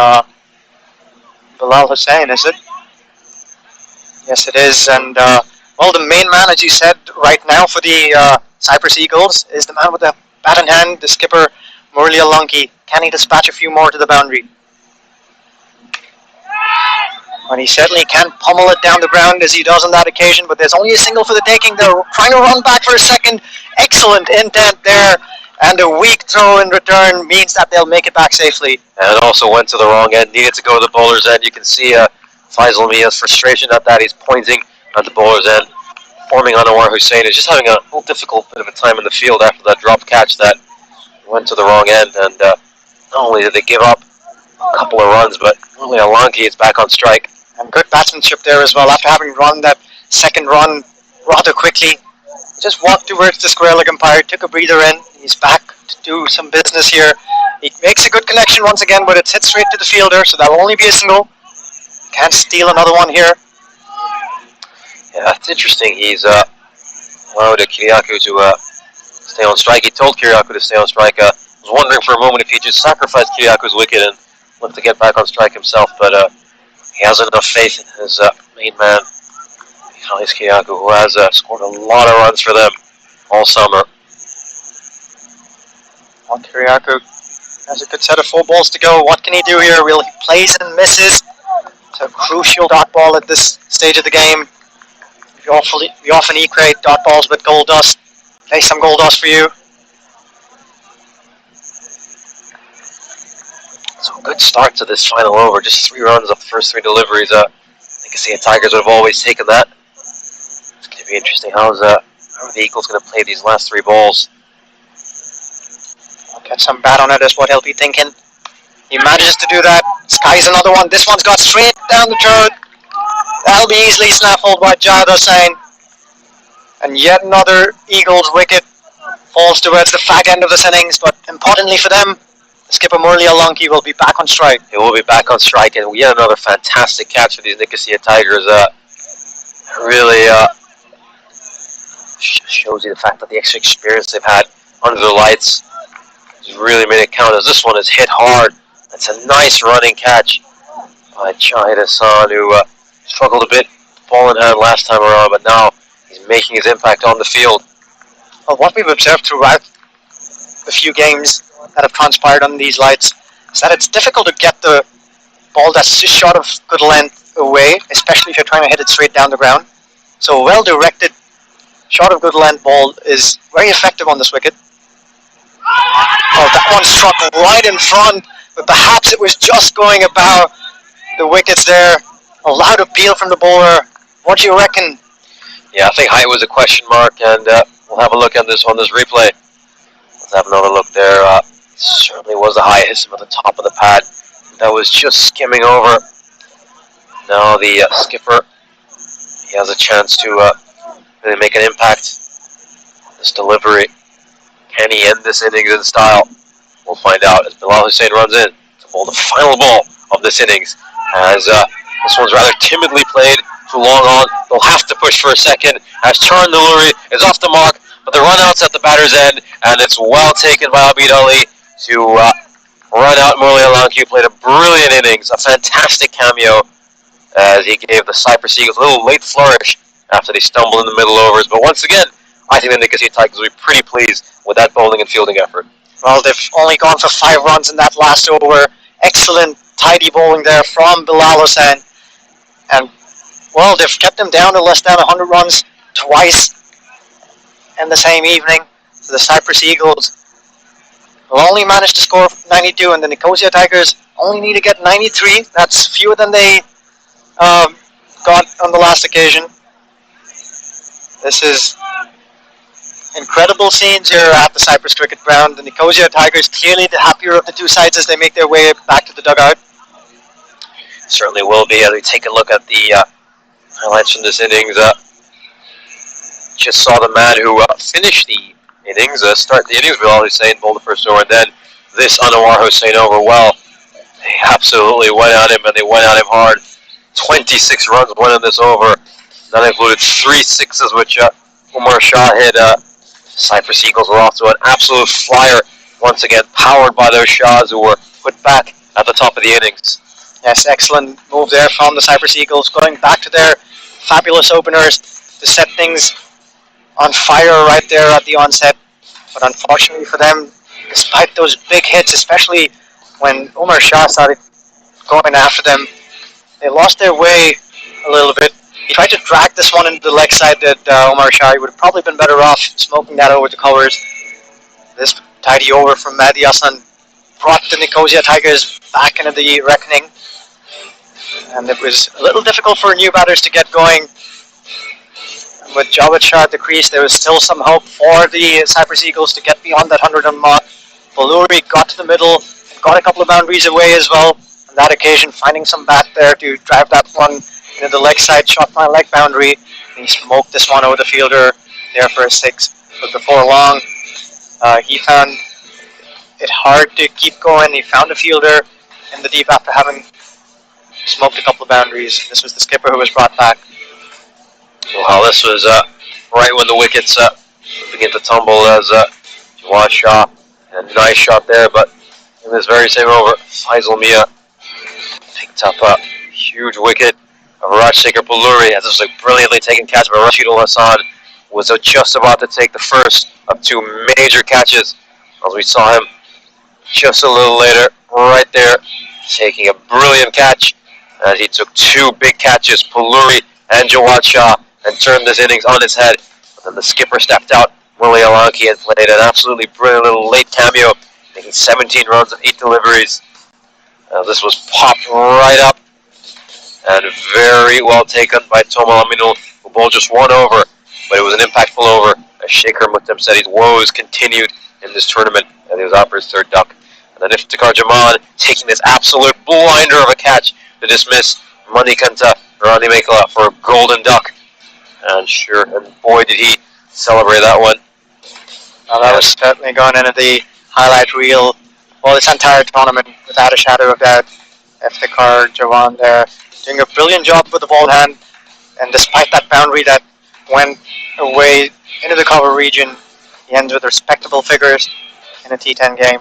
Bilal Hussain, is it? Yes, it is. And, well, the main man, as you said, right now for the Cyprus Eagles is the man with the bat in hand, the skipper, Murali Alanki. Can he dispatch a few more to the boundary? And he certainly can pummel it down the ground as he does on that occasion, but there's only a single for the taking. They're trying to run back for a second. Excellent intent there, and a weak throw in return means that they'll make it back safely. And it also went to the wrong end, needed to go to the bowler's end. You can see Faisal Mia's frustration at that. He's pointing at the bowler's end. Forming Anwar Hussain is just having a little difficult bit of a time in the field after that dropped catch that went to the wrong end. And not only did they give up a couple of runs, but only Alanki is back on strike. And good batsmanship there as well. After having run that second run rather quickly, just walked towards the square leg umpire, took a breather in. He's back to do some business here. He makes a good connection once again, but it's hit straight to the fielder, so that'll only be a single. Can't steal another one here. Yeah, it's interesting. He's allowed Kiriakou to stay on strike. He told Kiriakou to stay on strike. I was wondering for a moment if he just sacrificed Kiriakou's wicket and looked to get back on strike himself, but he has enough faith in his main man, Khalis Kiriakou, who has scored a lot of runs for them all summer. Well, Kiriakou has a good set of 4 balls to go. What can he do here? Well, he plays and misses. It's a crucial dot ball at this stage of the game. We often equate dot balls with gold dust. Play some gold dust for you. So a good start to this final over. Just 3 runs off the first 3 deliveries. Nicosia Tigers would have always taken that. It's going to be interesting. How are the Eagles going to play these last 3 balls? I'll get some bat on it is what he'll be thinking. He manages to do that. Skies another one. This one's got straight down the throat. That'll be easily snaffled by Jad Hussain. And yet another Eagles wicket falls towards the fag end of this innings, but importantly for them, skipper Murali Alanki will be back on strike. He will be back on strike, and yet another fantastic catch for these Nicosia Tigers. Really shows you the fact that the extra experience they've had under the lights is really made it count, as this one is hit hard. That's a nice running catch by Shahid Hassan, who struggled a bit ball in hand last time around, but now he's making his impact on the field. Well, what we've observed throughout the few games that have transpired on these lights is that it's difficult to get the ball that's just short of good length away, especially if you're trying to hit it straight down the ground. So a well-directed, short of good length ball is very effective on this wicket. Oh, that one struck right in front, but perhaps it was just going about the wickets there. A loud appeal from the bowler. What do you reckon? Yeah, I think height was a question mark, and we'll have a look at this on this replay. Let's have another look there. Certainly was a high hit him at the top of the pad. That was just skimming over. Now the skipper, he has a chance to really make an impact. This delivery, can he end this innings in style? We'll find out as Bilal Hussain runs in to bowl the final ball of this innings. As this one's rather timidly played, too long on. They'll have to push for a second. As Charan Naluri is off the mark, but the run out's at the batter's end, and it's well taken by Abid Ali to run out. Murli Alanki, who played a brilliant innings, a fantastic cameo, as he gave the Cyprus Eagles a little late flourish after they stumbled in the middle overs. But once again, I think the Nicosia Tigers will be pretty pleased with that bowling and fielding effort. Well, they've only gone for 5 runs in that last over. Excellent, tidy bowling there from Bilal Hussain. And, well, they've kept them down to less than 100 runs twice in the same evening. So the Cyprus Eagles will only manage to score 92, and the Nicosia Tigers only need to get 93. That's fewer than they got on the last occasion. This is incredible scenes here at the Cyprus Cricket Ground. The Nicosia Tigers clearly the happier of the two sides as they make their way back to the dugout. Certainly will be as we take a look at the highlights from this innings. Just saw the man who finished the innings, start the innings with Bilal Hussain, bowled the first over, and then this Anwar Hussain over. Well, they absolutely went at him, and they went at him hard. 26 runs went in this over. That included 3 sixes, which Umar Shah hit. Cyprus Eagles were off to an absolute flyer once again, powered by those shots who were put back at the top of the innings. Yes, excellent move there from the Cyprus Eagles, going back to their fabulous openers to set things on fire right there at the onset. But unfortunately for them, despite those big hits, especially when Umar Shah started going after them, they lost their way a little bit. He tried to drag this one into the leg side that Umar Shah. He would have probably been better off smoking that over the covers. This tidy over from Mehdi Hassan brought the Nicosia Tigers back into the reckoning. And it was a little difficult for new batters to get going. With Jawed Shah at the crease, there was still some hope for the Cyprus Eagles to get beyond that 100-run mark. Baluri got to the middle, and got a couple of boundaries away as well. On that occasion, finding some bat there to drive that one into the leg side, shot my leg boundary. And he smoked this one over the fielder there for a 6. But before long, he found it hard to keep going. He found a fielder in the deep after having smoked a couple of boundaries. This was the skipper who was brought back. Well, this was right when the wickets began to tumble as Jawad Shah had a nice shot there, but in this very same over, Faisal Mia picked up a huge wicket of Rajshekhar Palluri as this was a brilliantly taken catch by Rashid Al Hassan, was just about to take the first of 2 major catches as we saw him just a little later, right there, taking a brilliant catch as he took 2 big catches, Palluri and Jawad Shah, and turned this innings on its head. But then the skipper stepped out, Murli Alanki, and played an absolutely brilliant little late cameo, making 17 runs and 8 deliveries. This was popped right up and very well taken by Tomal Aminul, who bowled just 1 over, but it was an impactful over as Shekhar Muhtam said his woes continued in this tournament, and he was out for his 3rd duck. And then Iftikhar Jaman taking this absolute blinder of a catch to dismiss Manikanta Rani Mekala for a golden duck. And sure, and boy did he celebrate that one. Well, that was certainly going into the highlight reel. Well, this entire tournament, without a shadow of doubt. Iftikhar Jawan there, doing a brilliant job with the ball hand. And despite that boundary that went away into the cover region, he ends with respectable figures in a T10 game.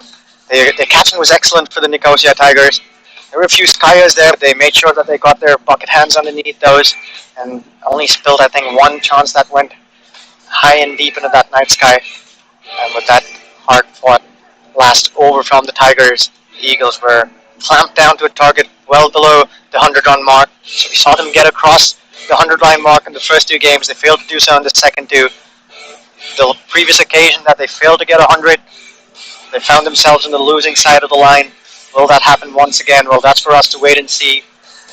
The catching was excellent for the Nicosia Tigers. There were a few skiers there, but they made sure that they got their bucket hands underneath those and only spilled, I think, one chance that went high and deep into that night sky. And with that hard-fought last over from the Tigers, the Eagles were clamped down to a target well below the 100-run mark. So we saw them get across the 100-line mark in the first two games. They failed to do so in the second two. The previous occasion that they failed to get 100, they found themselves on the losing side of the line. Will that happen once again? Well, that's for us to wait and see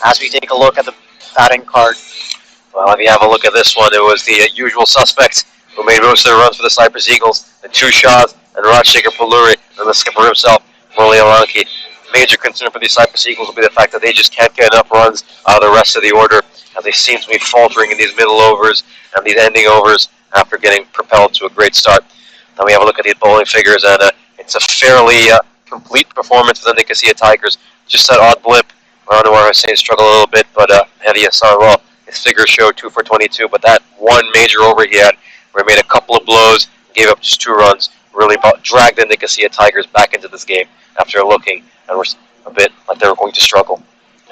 as we take a look at the batting card. Well, if you have a look at this one, it was the usual suspects who made most of their runs for the Cyprus Eagles, the two Shaws and Rajshekhar Palluri, and the skipper himself, Murali Alanki. Major concern for the Cyprus Eagles will be the fact that they just can't get enough runs out of the rest of the order, as they seem to be faltering in these middle overs and these ending overs after getting propelled to a great start. Then we have a look at these bowling figures, and it's a fairly complete performance for the Nicosia Tigers. Just that odd blip where Anwar Hussain struggled a little bit, but Hedi Hassan, well, his figures showed 2 for 22, but that one major over he had, where he made a couple of blows, gave up just 2 runs, really dragged the Nicosia Tigers back into this game after looking and were a bit like they were going to struggle.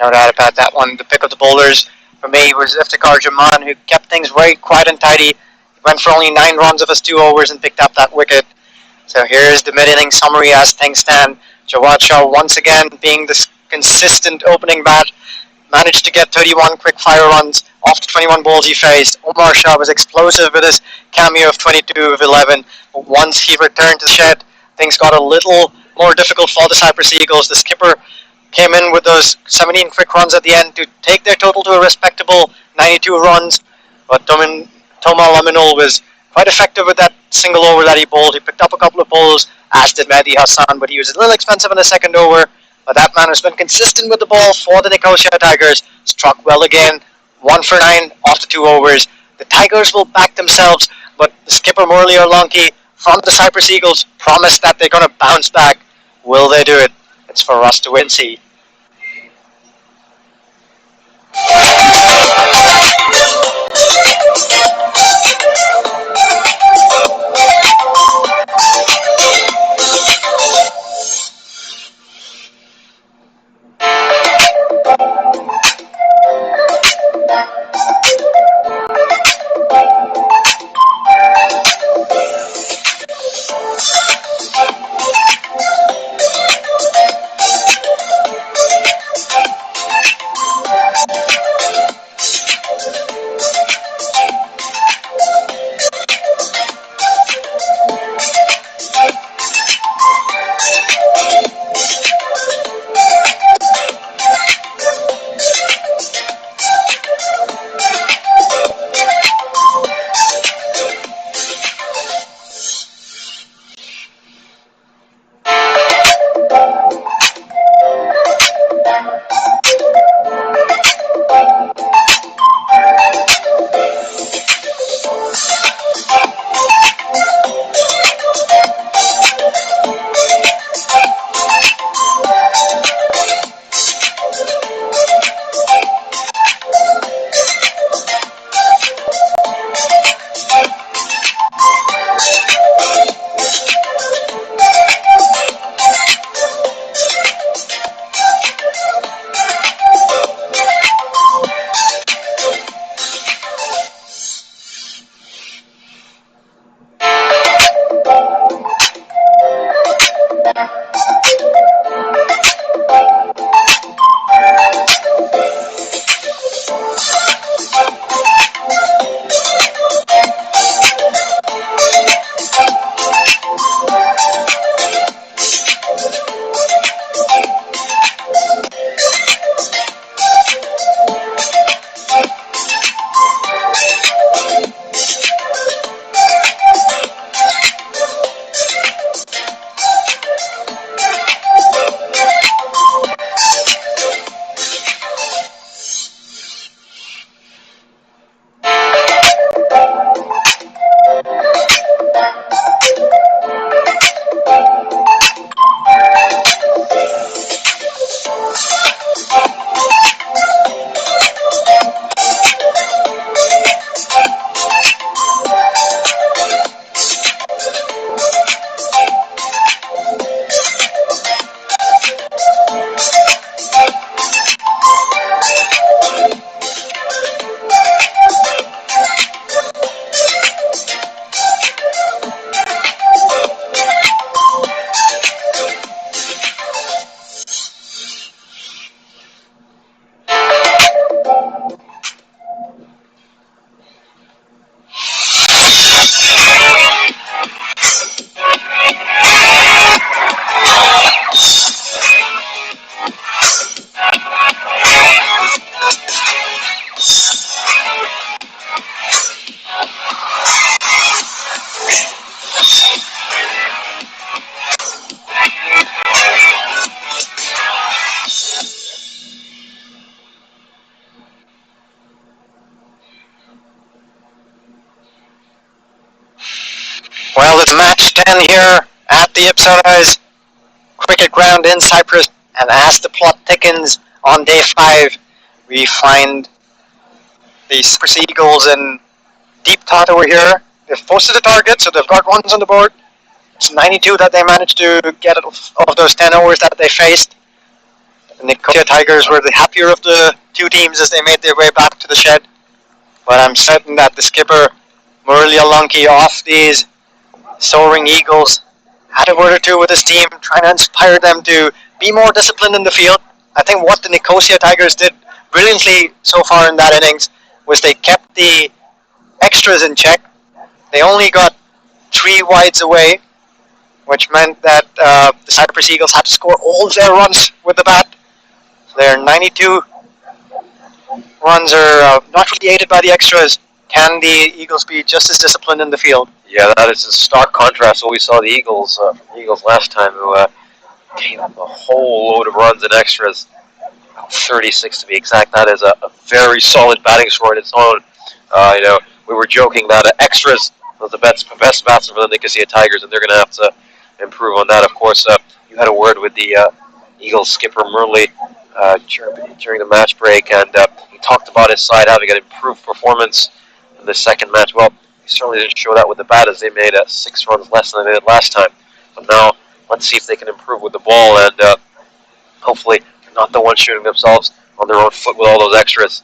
No doubt about that one. The pick of the bowlers for me was Iftikhar Jaman, who kept things very quiet and tidy. He went for only 9 runs of his 2 overs and picked up that wicket. So here's the mid-inning summary as things stand. Jawad Shah once again being the consistent opening bat, managed to get 31 quick-fire runs off the 21 balls he faced. Omar Shah was explosive with his cameo of 22 of 11. But once he returned to the shed, things got a little more difficult for the Cyprus Eagles. The skipper came in with those 17 quick runs at the end to take their total to a respectable 92 runs. But Toma Laminul was quite effective with that single over that he bowled. He picked up a couple of balls, as did Mehdi Hassan, but he was a little expensive in the second over. But that man has been consistent with the ball for the Nicosia Tigers. Struck well again, 1 for 9 off the 2 overs. The Tigers will back themselves, but the skipper Murali Alanki from the Cyprus Eagles promised that they're going to bounce back. Will they do it? It's for us to wait and see. Well, it's match 10 here at the Ipsona's cricket ground in Cyprus, and as the plot thickens on day 5, we find the Cyprus Eagles in deep thought over here. They've posted a target, so they've got runs on the board. It's 92 that they managed to get of those 10 overs that they faced. The Nicosia Tigers were the happier of the two teams as they made their way back to the shed. But I'm certain that the skipper, Murali Alunki, off these soaring Eagles, had a word or two with his team, trying to inspire them to be more disciplined in the field. I think what the Nicosia Tigers did brilliantly so far in that innings was they kept the extras in check. They only got 3 wides away, which meant that the Cyprus Eagles had to score all of their runs with the bat. Their 92 runs are not really aided by the extras. Can the Eagles be just as disciplined in the field? Yeah, that is a stark contrast to what we saw the Eagles last time, who gave up a whole load of runs and extras. 36 to be exact. That is a very solid batting score in its own. We were joking that extras was the best batsman for the Nicosia Tigers, and they're going to have to improve on that. Of course, you had a word with the Eagles skipper Murali during the match break, and he talked about his side having an improved performance in the second match. Well, he certainly didn't show that with the bat, as they made 6 runs less than they did last time. But now, let's see if they can improve with the ball, and hopefully they're not the ones shooting themselves on their own foot with all those extras.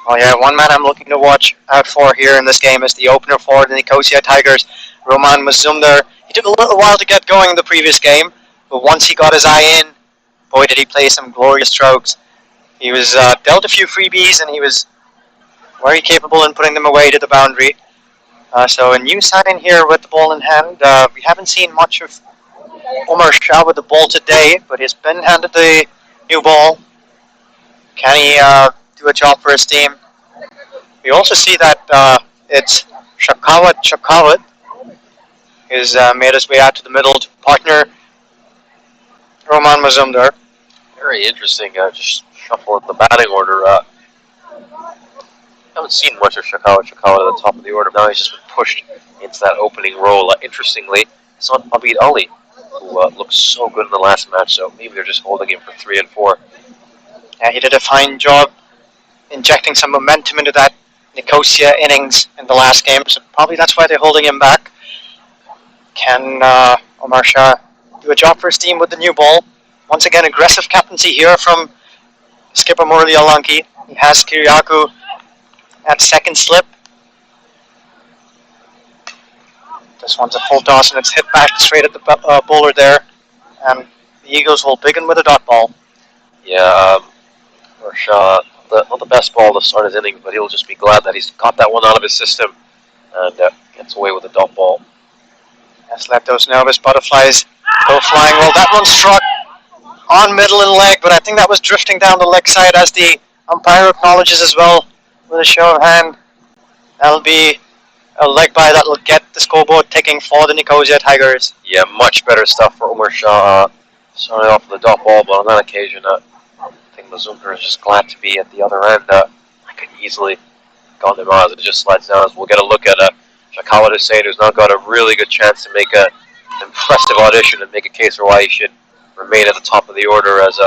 Oh yeah, one man I'm looking to watch out for here in this game is the opener for the Nicosia Tigers, Roman Mazumdar. He took a little while to get going in the previous game, but once he got his eye in, boy did he play some glorious strokes. He was dealt a few freebies, and he was very capable in putting them away to the boundary. So a new sign here with the ball in hand. We haven't seen much of Omar Shah with the ball today, but he's been handed the new ball. Can he do a job for his team? We also see that it's Shakawat who's made his way out to the middle to partner Roman Mazumdar. Very interesting, just shuffle in the batting order. Haven't seen much of Shakawa at the top of the order. Now he's just been pushed into that opening role. Interestingly, it's not Abid Ali, who looked so good in the last match, so maybe they're just holding him for 3 and 4. Yeah, he did a fine job injecting some momentum into that Nicosia innings in the last game, so probably that's why they're holding him back. Can Omar Shah do a job for his team with the new ball? Once again, aggressive captaincy here from skipper Murali Alunki. He has Kiriakou at second slip. This one's a full toss, and it's hit back straight at the bowler there. And the Eagles will begin with a dot ball. Yeah, Omar Shah, not the best ball to start his innings, but he'll just be glad that he's got that one out of his system and gets away with a dot ball. Let's let those nervous butterflies go flying. Well, that one struck on middle and leg, but I think that was drifting down the leg side, as the umpire acknowledges as well with a show of hand. That'll be a leg by that will get the scoreboard ticking for the Nicosia Tigers. Yeah, much better stuff for Omar Shah. Started off with a dot ball, but on that occasion, I think Mazumdar is just glad to be at the other end. I could easily gone them out as it just slides down. As we'll get a look at Shakawat Hussain, who's now got a really good chance to make an impressive audition and make a case for why he should remain at the top of the order, as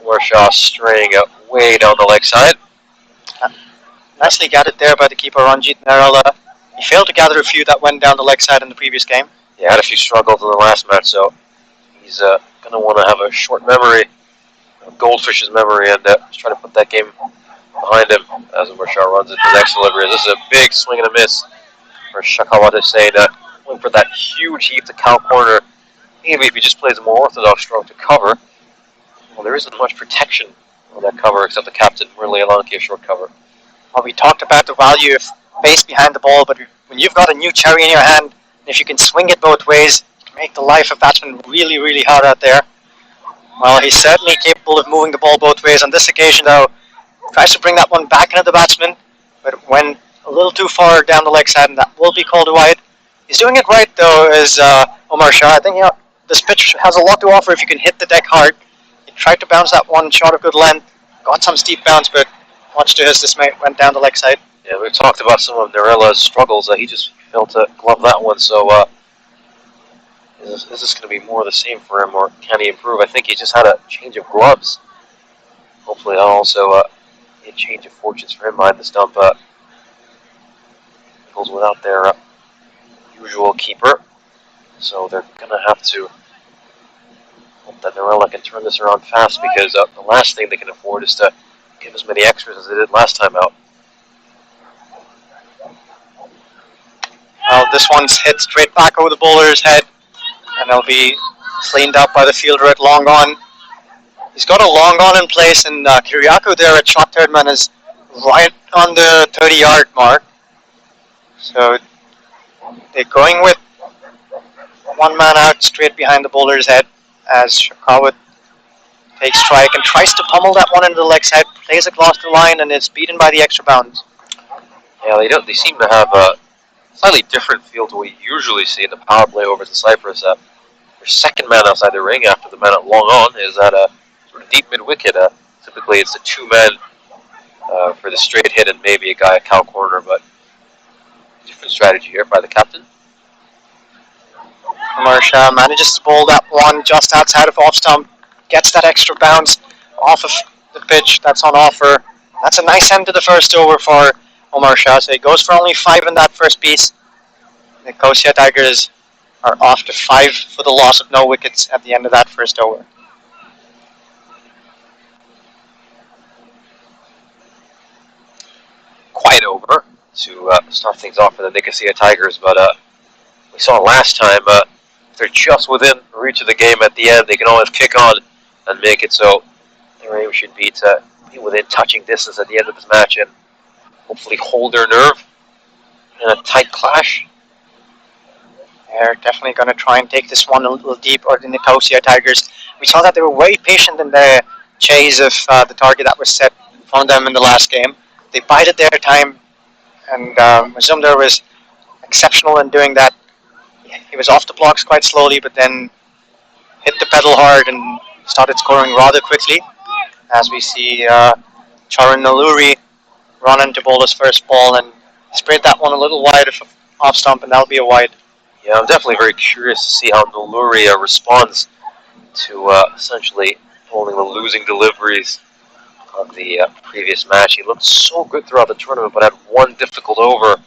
Omar Shah straying way down the leg side. Nicely gathered there by the keeper Ranjit Narala. He failed to gather a few that went down the leg side in the previous game. Yeah, had a few struggles in the last match, so he's going to want to have a short memory, a goldfish's memory, and just try to put that game behind him as Omar Shah runs into the next delivery. This is a big swing and a miss for Shakawat Hussain, going for that huge heave to cow corner. Maybe if he just plays a more orthodox stroke to cover, well, there isn't much protection on that cover except the captain, Murali Alunki, a short cover. Well, we talked about the value of base behind the ball, but when you've got a new cherry in your hand, if you can swing it both ways, you can make the life of batsman really, really hard out there. Well, he's certainly capable of moving the ball both ways. On this occasion, though, tries to bring that one back into the batsman, but went a little too far down the leg side, and that will be called wide. He's doing it right, though, as Omar Shah. I think this pitch has a lot to offer if you can hit the deck hard. He tried to bounce that one shot of good length, got some steep bounce, but much to his dismay, went down the leg side. Yeah, we've talked about some of Narela's struggles. He just failed to glove that one, so Is this going to be more of the same for him, or can he improve? I think he just had a change of gloves. Hopefully that'll also be a change of fortunes for him behind the stump. Eagles without their usual keeper, so they're going to have to hope that Norella can turn this around fast, because the last thing they can afford is to give as many extras as they did last time out. Well, this one's hit straight back over the bowler's head, and it'll be cleaned up by the fielder at long on. He's got a long on in place, and Kiriakou there at shot third man is right on the 30-yard mark. So they're going with one man out straight behind the bowler's head as Shakawat takes strike and tries to pummel that one into the leg side, plays across the line, and is beaten by the extra bounds. Yeah, they seem to have a slightly different feel to what you usually see in the power play over to Cyprus. Their second man outside the ring after the man at long on is at a sort of deep mid-wicket. Typically it's the two men for the straight hit and maybe a guy at cow corner, but different strategy here by the captain. Marsha manages to bowl that one just outside of off stump, gets that extra bounce off of the pitch that's on offer. That's a nice end to the first over for Omar Shah. So he goes for only 5 in that first piece. The Nicosia Tigers are off to 5 for the loss of no wickets at the end of that first over. Quiet over to start things off for the Nicosia Tigers, but we saw last time if they're just within reach of the game at the end, they can always kick on and make it so their aim should be to be within touching distance at the end of this match and hopefully hold their nerve in a tight clash. They're definitely going to try and take this one a little deeper, the Nicosia Tigers. We saw that they were very patient in the chase of the target that was set in front of them in the last game. They bided their time, and Mazumdar was exceptional in doing that. He was off the blocks quite slowly, but then hit the pedal hard and started scoring rather quickly. As we see Charan Naluri run into bowl his first ball and sprayed that one a little wide off stump, and that'll be a wide. Yeah, I'm definitely very curious to see how Naluri responds to essentially holding the losing deliveries of the previous match. He looked so good throughout the tournament, but had one difficult over,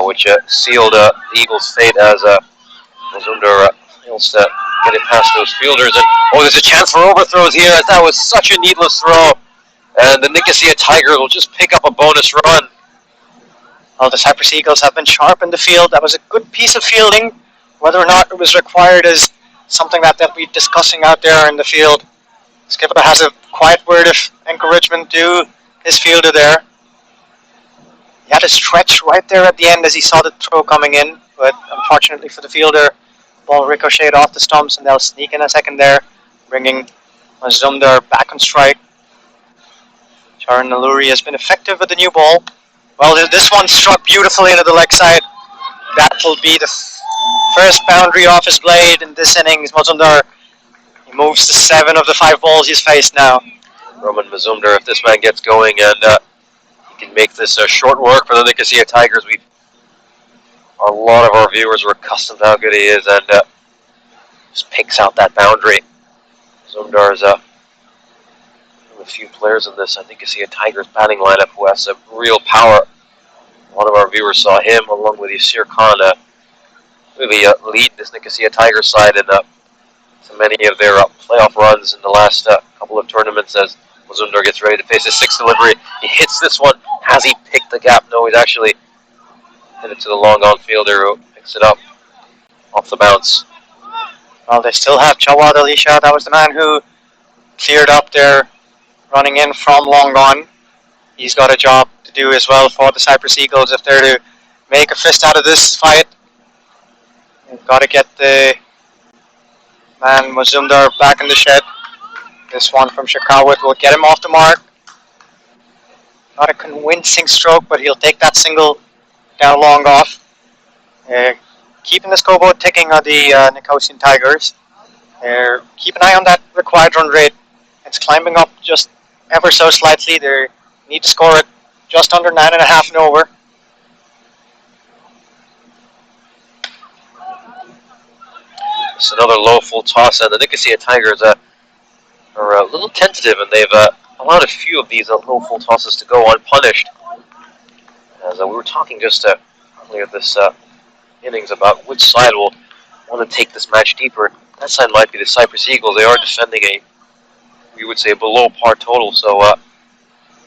which sealed the Eagles' fate as Mazumdar fails to get it past those fielders. And there's a chance for overthrows here, as that was such a needless throw. And the Nicosia Tigers will just pick up a bonus run. Well, the Cyprus Eagles have been sharp in the field. That was a good piece of fielding. Whether or not it was required is something that they'll be discussing out there in the field. Skipper has a quiet word of encouragement to his fielder there. He had a stretch right there at the end as he saw the throw coming in, but unfortunately for the fielder, the ball ricocheted off the stumps, and they'll sneak in a second there, bringing Mazumdar back on strike. Charan Naluri has been effective with the new ball. Well, this one struck beautifully into the leg side. That'll be the first boundary off his blade in this innings. Mazumdar, he moves to 7 of the 5 balls he's faced now. Roman Mazumdar, if this man gets going and he can make this short work for the Nicosia Tigers, a lot of our viewers were accustomed to how good he is, and just picks out that boundary. Mazumdar is a few players in this Nicosia Tigers batting lineup who has some real power. A lot of our viewers saw him along with Yasir Khan really lead this Nicosia Tigers side in so many of their playoff runs in the last couple of tournaments as Mazumdar gets ready to face his 6th delivery. He hits this one. Has he picked the gap? No, he's actually hit it to the long on fielder who picks it up off the bounce. Well, they still have Jawad Alisha. That was the man who cleared up there running in from long on. He's got a job to do as well for the Cyprus Eagles if they're to make a fist out of this fight. They've got to get the man Mazumdar back in the shed. This one from Shakawat will get him off the mark. Not a convincing stroke, but he'll take that single down long off. Keeping the scoreboard ticking on the Nicosian Tigers. Keep an eye on that required run rate. It's climbing up just ever so slightly. They need to score it just under 9.5 and over. It's another low full toss, and the Nicosia Tigers are a little tentative, and they've allowed a few of these low full tosses to go unpunished. As we were talking just earlier this innings about which side will want to take this match deeper. That side might be the Cyprus Eagles. They are defending a, we would say, below par total, so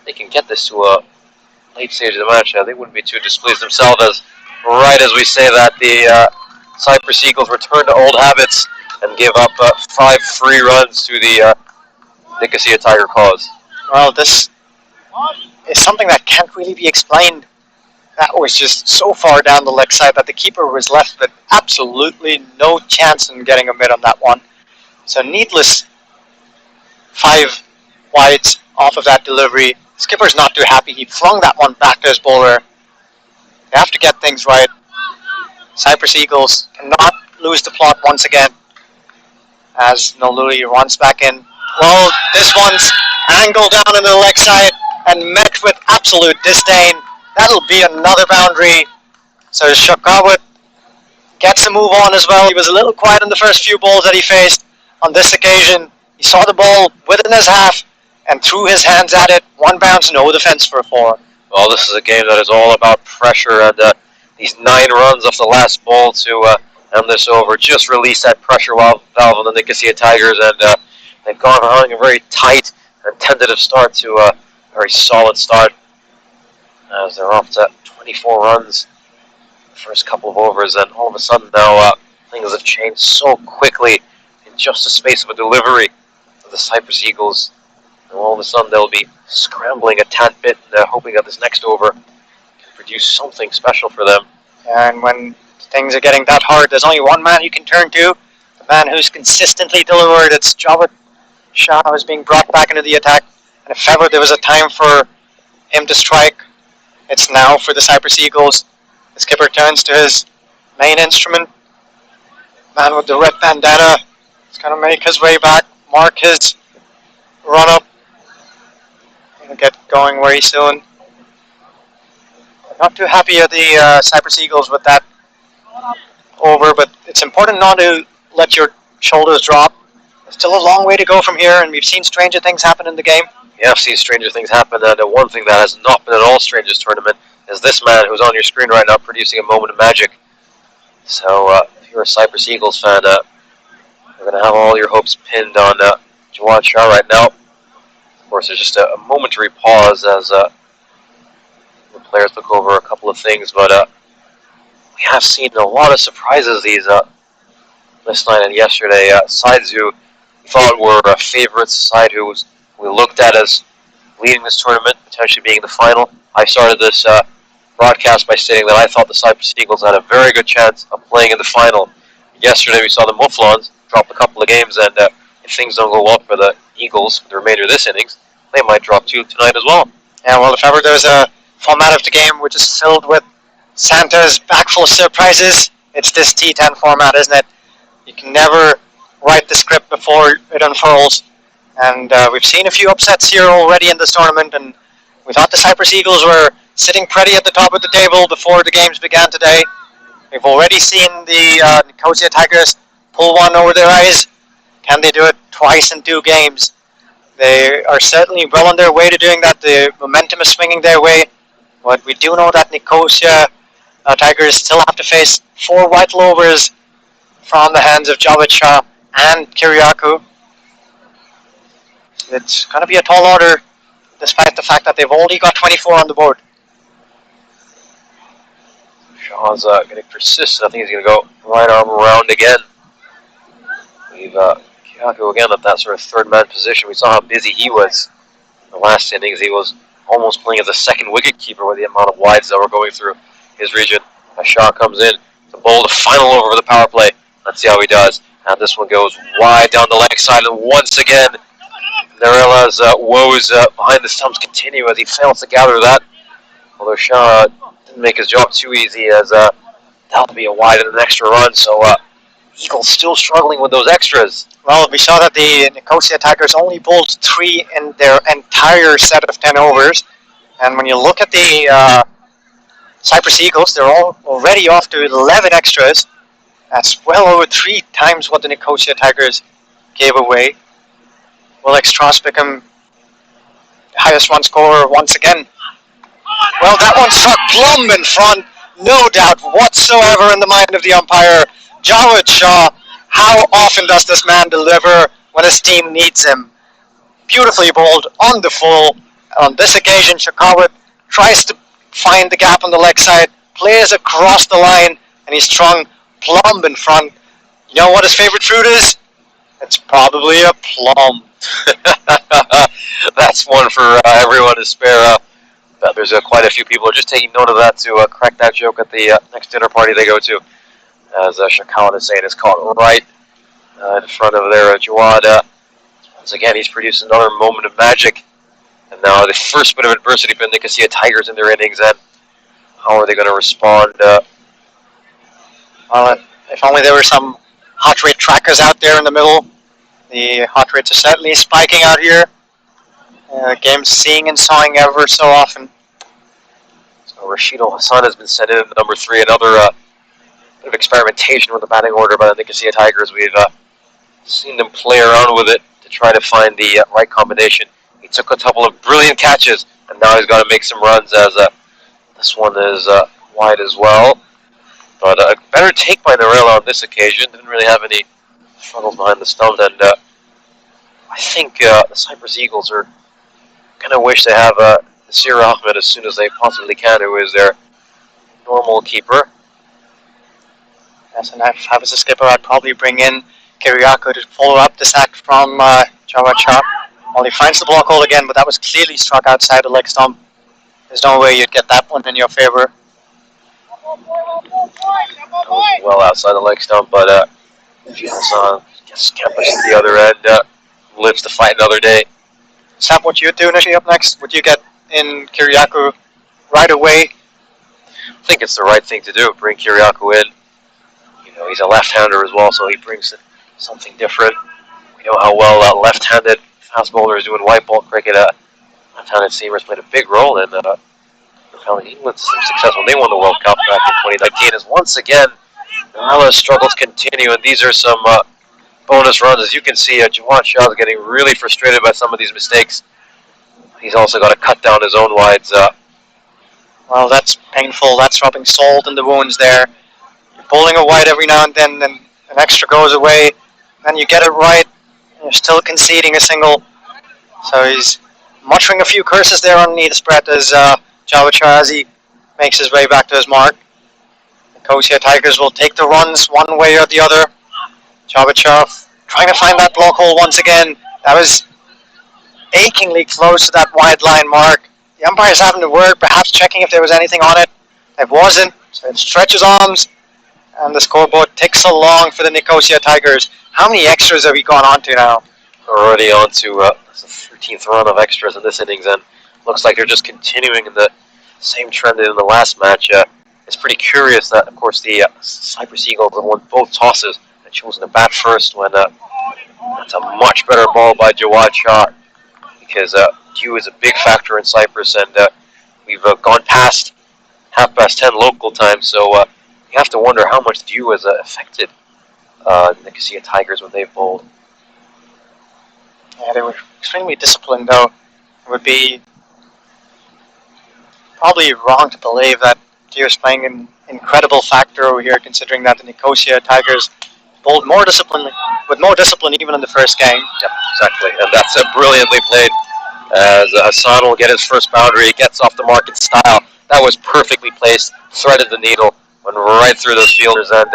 they can get this to a late stage of the match. They wouldn't be too displeased themselves, as right as we say that, the Cyprus Eagles return to old habits and give up 5 free runs to the Nicosia Tiger cause. Well, this is something that can't really be explained. That was just so far down the leg side that the keeper was left with absolutely no chance in getting a mid on that one. So needless 5 wides off of that delivery. Skipper's not too happy. He flung that one back to his bowler. They have to get things right. Cyprus Eagles cannot lose the plot once again as Noluli runs back in. Well, this one's angled down into the leg side and met with absolute disdain. That'll be another boundary. So Shokawat gets a move on as well. He was a little quiet in the first few balls that he faced. On this occasion, he saw the ball within his half and threw his hands at it. 1 bounce, no defense for 4. Well, this is a game that is all about pressure, and these 9 runs off the last ball to end this over just released that pressure valve on the Nicosia Tigers, and they've gone on a very tight and tentative start to a very solid start, as they're off to 24 runs the first couple of overs, and all of a sudden now things have changed so quickly in just the space of a delivery of the Cyprus Eagles. And all of a sudden they'll be scrambling a tad bit, hoping that this next over can produce something special for them. And when things are getting that hard, there's only one man you can turn to. The man who's consistently delivered. It's Jawad Shah, who's being brought back into the attack. And if ever there was a time for him to strike, it's now for the Cyprus Eagles. The skipper turns to his main instrument. Man with the red bandana is going to make his way back, mark his run-up. Going to get going very soon. Not too happy at the Cyprus Eagles with that over, but it's important not to let your shoulders drop. There's still a long way to go from here, and we've seen stranger things happen in the game. Yeah, I've seen stranger things happen, and one thing that has not been at all strange this tournament is this man who's on your screen right now producing a moment of magic. So if you're a Cyprus Eagles fan, you're going to have all your hopes pinned on Jawad Shah right now. Of course, there's just a momentary pause as the players look over a couple of things, but we have seen a lot of surprises this night and yesterday. Sides who we thought were favorites, side who we looked at as leading this tournament, potentially being the final. I started this broadcast by stating that I thought the Cyprus Eagles had a very good chance of playing in the final. Yesterday we saw the Mouflons drop a couple of games, and if things don't go well for the Eagles for the remainder of this innings, they might drop 2 tonight as well. Yeah, well, if ever there's a format of the game which is filled with Santa's back full of surprises, it's this T10 format, isn't it? You can never write the script before it unfurls. And we've seen a few upsets here already in this tournament, and we thought the Cyprus Eagles were sitting pretty at the top of the table before the games began today. We've already seen the Nicosia Tigers pull one over their eyes. Can they do it twice in 2 games? They are certainly well on their way to doing that. The momentum is swinging their way. But we do know that Nicosia Tigers still have to face 4 vital overs from the hands of Jawad Shah and Kiriakou. It's going to be a tall order, despite the fact that they've already got 24 on the board. Shah's going to persist. I think he's going to go right arm around again. We've Kiriakou again at that sort of third man position. We saw how busy he was in the last innings. He was almost playing as a second wicket keeper with the amount of wides that were going through his region. As Shah comes in to bowl the final over the power play. Let's see how he does. And this one goes wide down the leg side, and once again, Narella's woes behind the stumps continue as he fails to gather that. Although Shah didn't make his job too easy, as that'll be a wide and an extra run. So Eagles still struggling with those extras. Well, we saw that the Nicosia Tigers only bowled 3 in their entire set of 10 overs. And when you look at the Cyprus Eagles, they're all already off to 11 extras. That's well over 3 times what the Nicosia Tigers gave away. Will Extras become the highest run scorer once again? Well, that one struck plumb in front. No doubt whatsoever in the mind of the umpire. Jawad Shah, how often does this man deliver when his team needs him? Beautifully bowled on the full. On this occasion, Shakawat tries to find the gap on the leg side, plays across the line, and he's strung plumb in front. You know what his favorite fruit is? It's probably a plum. That's one for everyone to spare. There's quite a few people who are just taking note of that to correct that joke at the next dinner party they go to. As Shakawan is saying, is caught right in front of their Jawad. Once again, he's produced another moment of magic. And now the first bit of adversity for the Nicosia Tigers in their innings. And how are they going to respond? Well, if only there were some heart rate trackers out there in the middle. The heart rates are certainly spiking out here. Game's seeing and sawing ever so often. So Rashid Hassan has been sent in at number 3. Another bit of experimentation with the batting order by the Nicosia Tigers. We've seen them play around with it to try to find the right combination. He took a couple of brilliant catches, and now he's got to make some runs as this one is wide as well. But a better take by Narela on this occasion. Didn't really have any struggles behind the stump, and I think the Cyprus Eagles are going to wish they have Nasir Ahmed as soon as they possibly can, who is their normal keeper. Yes, and if I was a skipper, I'd probably bring in Kiriakou to follow up the sack from Jawad Shah. Well, he finds the block hole again, but that was clearly struck outside the leg stump. There's no way you'd get that one in your favor. Well outside the leg stump, but Hassan gets campus at the other end, lives to fight another day. Is that what you'd do initially up next? Would you get in Kiriakou right away? I think it's the right thing to do. Bring Kiriakou in. You know, he's a left-hander as well, so he brings something different. We know how well left-handed fast bowlers do in white ball cricket. Left-handed seamers played a big role in propelling England to some success when they won the World Cup back in 2019. As once again, Narela's struggles continue, and these are some bonus runs. As you can see, Jawad Shah is getting really frustrated by some of these mistakes. He's also got to cut down his own wides. Well, that's painful. That's rubbing salt in the wounds there. You're bowling a wide every now and then an extra goes away, then you get it right, and you're still conceding a single. So he's muttering a few curses there underneath the spread as Jawad Shah, as he makes his way back to his mark. The Nicosia Tigers will take the runs one way or the other. Jawad Shah trying to find that block hole once again. That was achingly close to that wide line mark. The umpire's having to work, perhaps checking if there was anything on it. It wasn't, so it stretches arms, and the scoreboard ticks along for the Nicosia Tigers. How many extras have we gone on to now? We're already on to the 13th run of extras in this innings, and looks like they're just continuing in the same trend in the last match. It's pretty curious that, of course, the Cyprus Eagles have won both tosses and chosen to bat first when it's a much better ball by Jawad Shah, because dew is a big factor in Cyprus, and we've gone past 10:30 local time, so you have to wonder how much dew has affected the Nicosia Tigers when they've bowled. Yeah, they were extremely disciplined, though. It would be probably wrong to believe that dew is playing an incredible factor over here, considering that the Nicosia Tigers bowled more discipline, with more discipline even in the first game. Yep, exactly, and that's brilliantly played. As Hassan will get his first boundary, he gets off the mark in style. That was perfectly placed, threaded the needle, went right through those fielders, and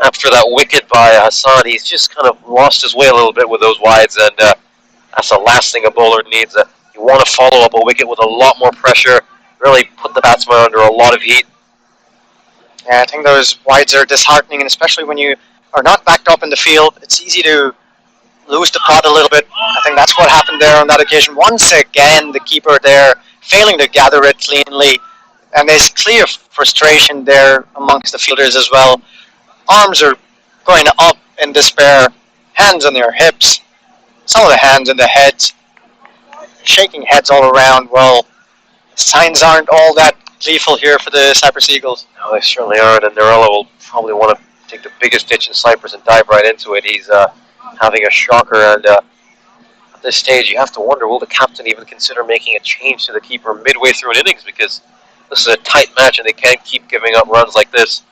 after that wicket by Hassan, he's just kind of lost his way a little bit with those wides, and that's the last thing a bowler needs. You want to follow up a wicket with a lot more pressure, really put the batsman under a lot of heat. Yeah, I think those wides are disheartening, and especially when you are not backed up in the field, it's easy to lose the prod a little bit. I think that's what happened there on that occasion. Once again, the keeper there failing to gather it cleanly, and there's clear frustration there amongst the fielders as well. Arms are going up in despair, hands on their hips, some of the hands in the heads, shaking heads all around. Well, signs aren't all that gleeful here for the Cyprus Eagles. No, they certainly aren't, and Narela will probably want to take the biggest pitch in Cyprus and dive right into it. He's having a shocker, and at this stage, you have to wonder, will the captain even consider making a change to the keeper midway through an innings, because this is a tight match and they can't keep giving up runs like this.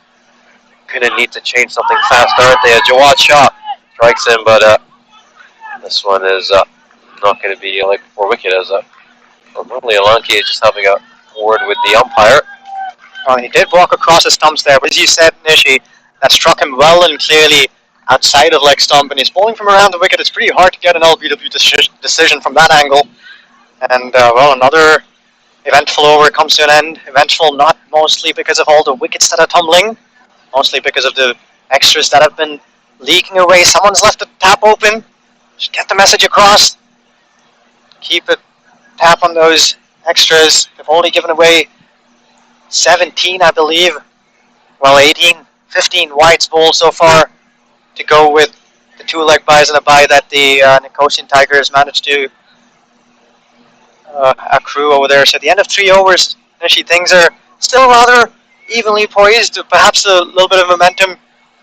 Gonna need to change something fast, aren't they? Jawad Shah strikes him, but this one is not going to be like before wicket, as normally Alanki is just having a word with the umpire. Well, he did walk across the stumps there, but as you said, Nishi, that struck him well and clearly outside of leg stump, and he's bowling from around the wicket. It's pretty hard to get an LBW decision from that angle. And, well, another eventful over comes to an end. Eventful not mostly because of all the wickets that are tumbling, mostly because of the extras that have been leaking away. Someone's left the tap open. Just get the message across. Keep a tap on those extras. They've only given away 17, I believe. Well, 18, 15 wides bowled so far to go with the 2-leg buys and a bye that the Nicosian Tigers managed to accrue over there. So at the end of 3 overs, actually things are still rather evenly poised. Perhaps a little bit of momentum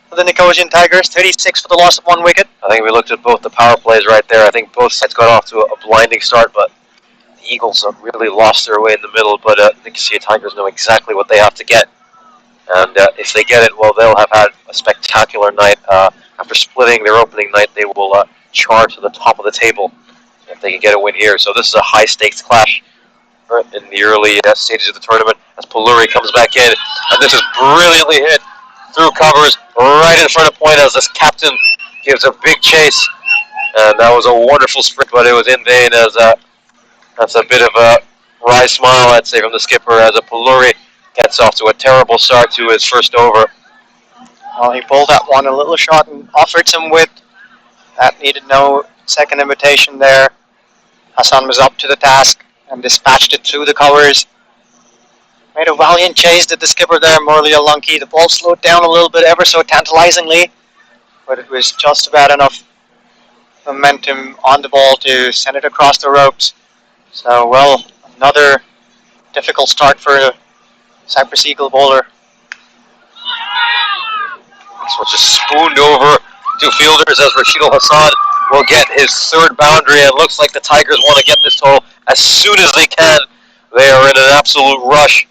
for the Nicosian Tigers. 36 for the loss of 1 wicket. I think we looked at both the power plays right there. I think both sides got off to a blinding start, but the Eagles have really lost their way in the middle. But the Nicosia Tigers know exactly what they have to get. And if they get it, well, they'll have had a spectacular night. After splitting their opening night, they will charge to the top of the table if they can get a win here. So this is a high-stakes clash in the early stages of the tournament as Poluri comes back in. And this is brilliantly hit through covers right in front of point as this captain gives a big chase. And that was a wonderful sprint, but it was in vain, as that's a bit of a wry smile, I'd say, from the skipper, as a Poluri gets off to a terrible start to his first over. Well, he bowled that one a little short and offered some width. That needed no second invitation there. Hassan was up to the task and dispatched it through the covers. Made a valiant chase, did the skipper there, Murli Alanki. The ball slowed down a little bit, ever so tantalizingly, but it was just about enough momentum on the ball to send it across the ropes. So, well, another difficult start for a Cyprus Eagle bowler. This one just spooned over 2 fielders as Rashid Al-Hassan will get his 3rd boundary, and looks like the Tigers want to get this total as soon as they can. They are in an absolute rush,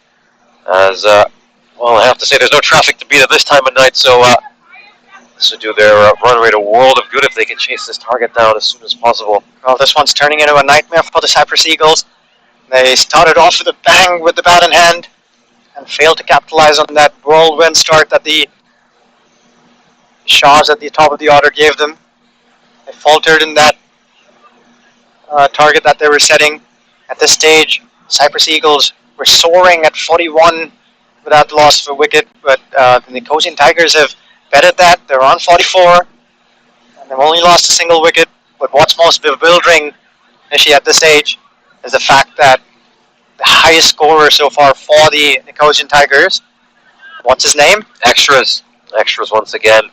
as, well, I have to say there's no traffic to beat at this time of night, so this would do their run rate a world of good if they can chase this target down as soon as possible. Well, this one's turning into a nightmare for the Cyprus Eagles. They started off with a bang with the bat in hand and failed to capitalize on that whirlwind start that the Shahs at the top of the order gave them. They faltered in that target that they were setting. At this stage, Cyprus Eagles were soaring at 41 without the loss of a wicket, but the Nicosian Tigers have bettered that. They're on 44, and they've only lost a single wicket. But what's most bewildering, actually, at this stage, is the fact that the highest scorer so far for the Nicosian Tigers, what's his name? Extras once again.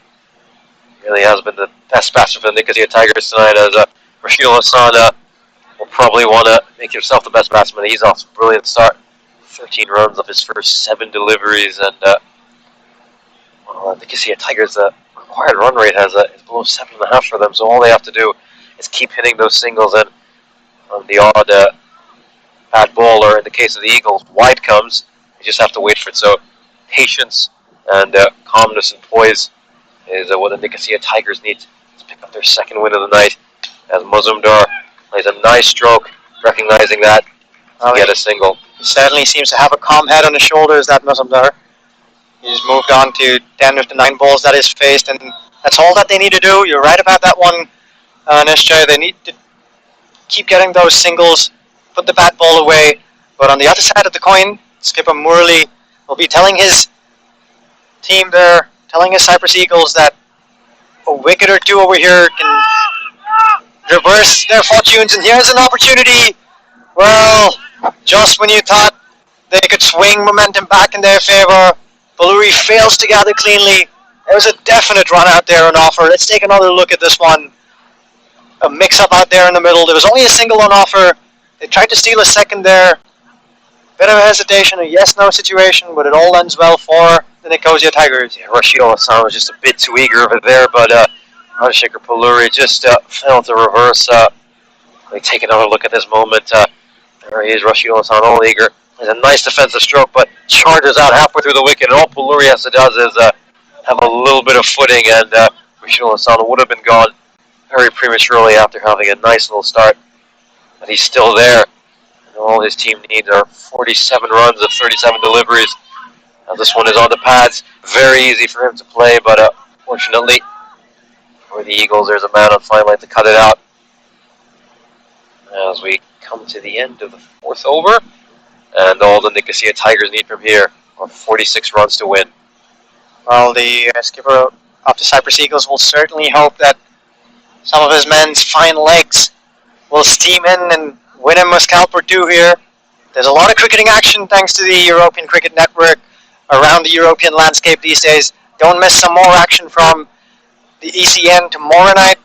Really has been the best batsman for the Nicosia Tigers tonight, as Rashid Al-Hassan will probably want to make himself the best batsman. He's off to a brilliant start. 13 runs of his first 7 deliveries, and well, Nicosia Tigers' required run rate is below 7.5 for them, so all they have to do is keep hitting those singles, and on the odd bad ball, or in the case of the Eagles, wide comes, you just have to wait for it. So patience and calmness and poise is what the Nicosia Tigers need to pick up their 2nd win of the night, as Mazumdar plays a nice stroke, recognizing that to get a single. He certainly seems to have a calm head on his shoulders, that Mazumdar. He's moved on to 10 of the 9 balls that is faced, and that's all that they need to do. You're right about that one, Nishchay. They need to keep getting those singles, put the bat ball away. But on the other side of the coin, skipper Murli will be telling his team there, telling his Cyprus Eagles, that a wicket or 2 over here can reverse their fortunes, and here's an opportunity. Well, just when you thought they could swing momentum back in their favor, Poluri fails to gather cleanly. There was a definite run out there on offer. Let's take another look at this one. A mix-up out there in the middle. There was only a single on offer. They tried to steal a second there. Bit of a hesitation, a yes-no situation, but it all ends well for the Nicosia Tigers. Yeah, Rashid Al-Hassan was just a bit too eager over there, but Rajashekar Palluri just failed to reverse. Let me take another look at this moment. There he is, Rashid Al-Hassan, all eager. There's a nice defensive stroke, but charges out halfway through the wicket, and all Palluri has to do is have a little bit of footing, and Rashid Al-Hassan would have been gone very prematurely after having a nice little start. But he's still there. And all his team needs are 47 runs of 37 deliveries. Now this one is on the pads. Very easy for him to play, but fortunately for the Eagles, there's a man on fine line to cut it out. As we come to the end of the fourth over, and all the Nicosia Tigers need from here are 46 runs to win. Well, the skipper of the Cyprus Eagles will certainly hope that some of his men's fine legs will steam in and win him a scalp or two here. There's a lot of cricketing action thanks to the European Cricket Network around the European landscape these days. Don't miss some more action from the ECN tomorrow night,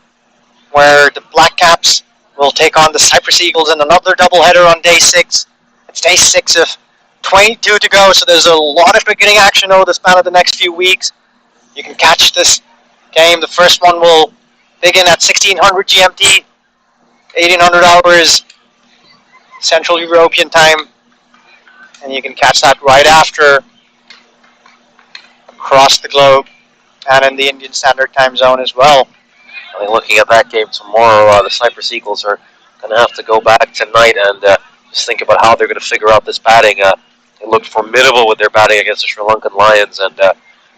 where the Black Caps will take on the Cyprus Eagles in another doubleheader on day 6. It's day 6 of 22 to go, so there's a lot of cricketing action over the span of the next few weeks. You can catch this game. The first one will begin at 1600 GMT, 1800 hours Central European time, and you can catch that right after across the globe and in the Indian Standard Time Zone as well. I mean, looking at that game tomorrow, the Cyprus Eagles are going to have to go back tonight and just think about how they're going to figure out this batting. They looked formidable with their batting against the Sri Lankan Lions, and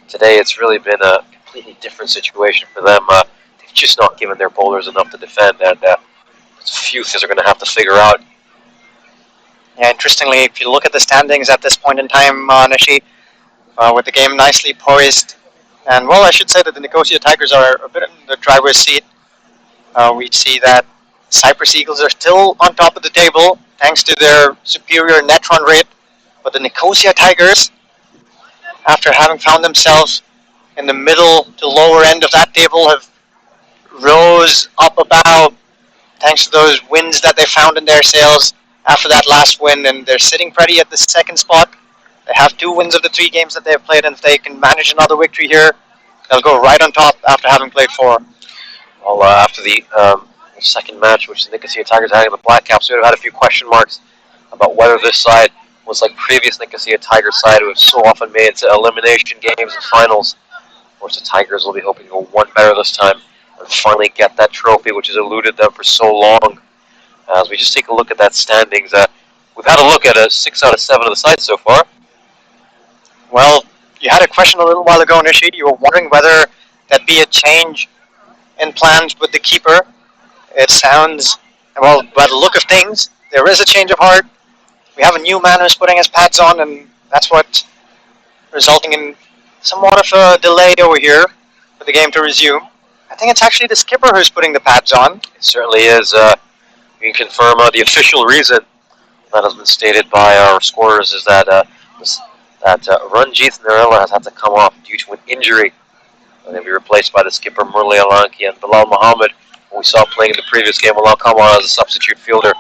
today it's really been a completely different situation for them. They've just not given their bowlers enough to defend, and it's a few things they're going to have to figure out. Yeah, interestingly, if you look at the standings at this point in time, Nishi, with the game nicely poised, and well, I should say that the Nicosia Tigers are a bit in the driver's seat. We'd see that Cyprus Eagles are still on top of the table thanks to their superior net run rate, but the Nicosia Tigers, after having found themselves in the middle to lower end of that table, have rose up about thanks to those wins that they found in their sails after that last win, and they're sitting pretty at the second spot. They have 2 wins of the 3 games that they've played, and if they can manage another victory here, they'll go right on top after having played 4. Well, after the second match, which the Nicosia Tigers had in the Black Caps, we would have had a few question marks about whether this side was like previous Nicosia Tigers side who have so often made it to elimination games and finals. Of course, the Tigers will be hoping to go one better this time and finally get that trophy, which has eluded them for so long. As we just take a look at that standings, we've had a look at 6 out of 7 of the sides so far. Well, you had a question a little while ago, Nishid. You were wondering whether there'd be a change in plans with the keeper. It sounds, well, by the look of things, there is a change of heart. We have a new man who's putting his pads on, and that's what's resulting in somewhat of a delay over here for the game to resume. I think it's actually the skipper who's putting the pads on. It certainly is. We can confirm the official reason that has been stated by our scorers is that Ranjit Narela has had to come off due to an injury. And he'll be replaced by the skipper Murli Alanki, and Bilal Muhammad, who we saw playing in the previous game, will now come on as a substitute fielder.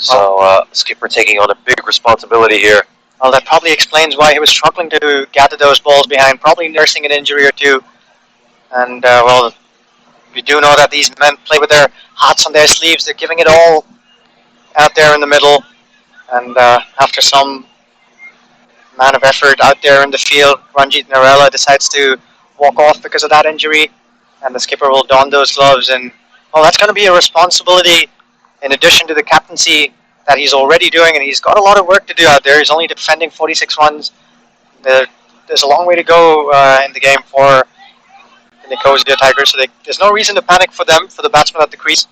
So skipper taking on a big responsibility here. Well, that probably explains why he was struggling to gather those balls behind, probably nursing an injury or two. And, well, we do know that these men play with their hearts on their sleeves. They're giving it all out there in the middle. And after some amount of effort out there in the field, Ranjit Narela decides to walk off because of that injury. And the skipper will don those gloves. And, well, that's going to be a responsibility in addition to the captaincy that he's already doing. And he's got a lot of work to do out there. He's only defending 46 runs. There's a long way to go in the game for the Nicosia Tigers, so there's no reason to panic for them, for the batsmen at the crease,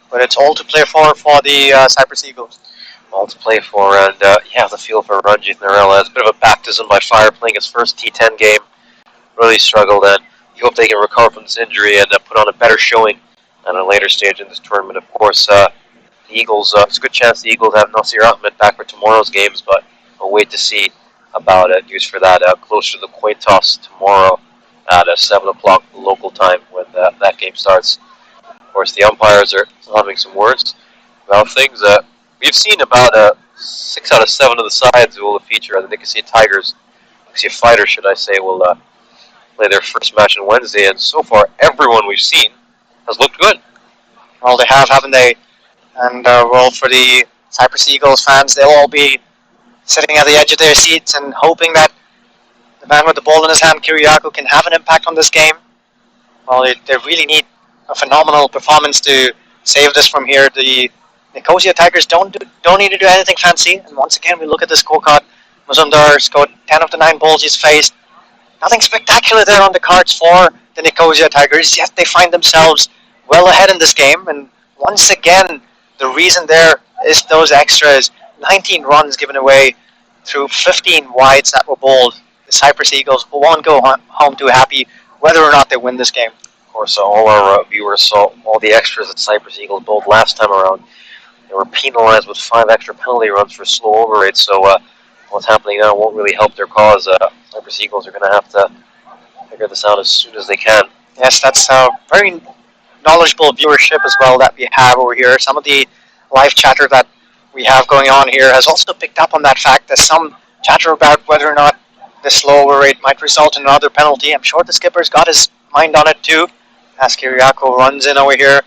but it's all to play for the Cyprus Eagles. All to play for, and yeah, the feel for Ranjit Narela. It's a bit of a baptism by fire, playing his first T10 game. Really struggled, and you hope they can recover from this injury and put on a better showing at a later stage in this tournament. Of course, the Eagles, it's a good chance the Eagles have Nasir Ahmed back for tomorrow's games, but we'll wait to see about news for that closer to the coin toss tomorrow at 7 o'clock local time when that game starts. Of course, the umpires are having some words about things. We've seen about 6 out of 7 of the sides will feature the Nicosia Tigers. Nicosia Fighters, should I say, will play their first match on Wednesday, and so far everyone we've seen has looked good. Well, they have, haven't they? And well, for the Cyprus Eagles fans, they'll all be sitting at the edge of their seats and hoping that the man with the ball in his hand, Kyriakou, can have an impact on this game. Well, they really need a phenomenal performance to save this from here. The Nicosia Tigers don't need to do anything fancy. And once again, we look at the scorecard. Mazumdar scored 10 of the 9 balls he's faced. Nothing spectacular there on the cards for the Nicosia Tigers, yet they find themselves well ahead in this game. And once again, the reason there is those extras. 19 runs given away through 15 wides that were bowled. The Cyprus Eagles will won't go home too happy whether or not they win this game. Of course, all our viewers saw all the extras that Cyprus Eagles bowled last time around. They were penalized with 5 extra penalty runs for slow over rates, so what's happening now won't really help their cause. Cyprus Eagles are going to have to figure this out as soon as they can. Yes, that's a very knowledgeable viewership as well that we have over here. Some of the live chatter that we have going on here has also picked up on that fact. There's some chatter about whether or not the slow over rate might result in another penalty. I'm sure the skipper's got his mind on it too. As Kyriakou runs in over here,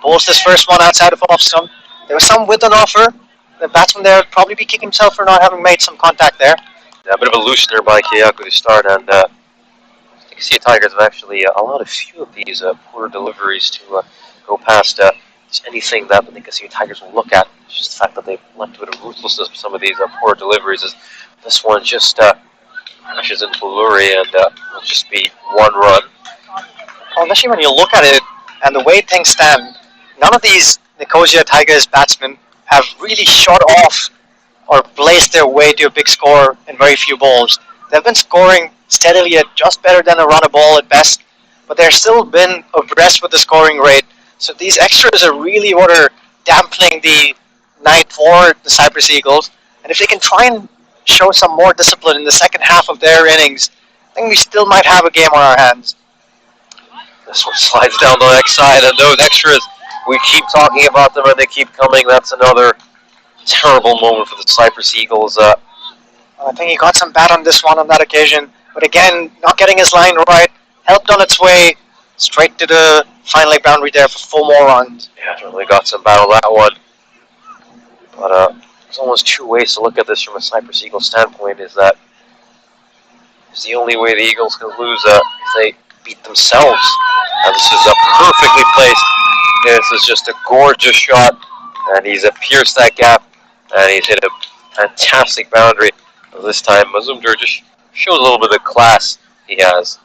bowls this first one outside of off stump. There was some width on offer. The batsman there would probably be kicking himself for not having made some contact there. Yeah, a bit of a loosener by Kyriakou to start, and you can see Tigers have actually allowed a few of these poor deliveries to go past anything that the Nicosia Tigers will look at. It's just the fact that they've left a bit of ruthlessness with some of these poor deliveries. As this one just crashes into Luri and will just be 1 run. Well, especially when you look at it and the way things stand, none of these Nicosia Tigers batsmen have really shot off or blazed their way to a big score in very few balls. They've been scoring steadily at just better than a run a ball at best, but they're still been abreast with the scoring rate. So these extras are really what are dampening the night for the Cyprus Eagles. And if they can try and show some more discipline in the second half of their innings, I think we still might have a game on our hands. This one slides down the next side, and those extras, we keep talking about them and they keep coming. That's another terrible moment for the Cyprus Eagles. I think he got some bat on this one on that occasion, but again, not getting his line right, helped on its way straight to the final leg boundary there for 4 more runs. Yeah, really got some bat on that one. But there's almost 2 ways to look at this from a Cyprus Eagles standpoint. Is that it's the only way the Eagles can lose if they beat themselves. And this is a perfectly placed. This is just a gorgeous shot, and he's pierced that gap, and he's hit a fantastic boundary. This time, Mazumdar just shows a little bit of class he has.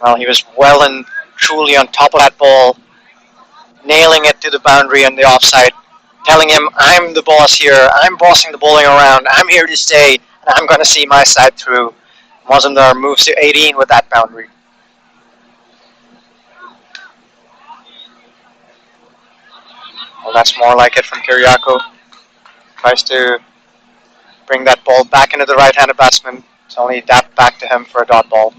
Well, he was well and truly on top of that ball, nailing it to the boundary and the offside, telling him, I'm the boss here, I'm bossing the bowling around, I'm here to stay, and I'm going to see my side through. Mazumdar moves to 18 with that boundary. Well, that's more like it from Kyriakou. Tries to bring that ball back into the right-handed batsman. It's only that back to him for a dot ball.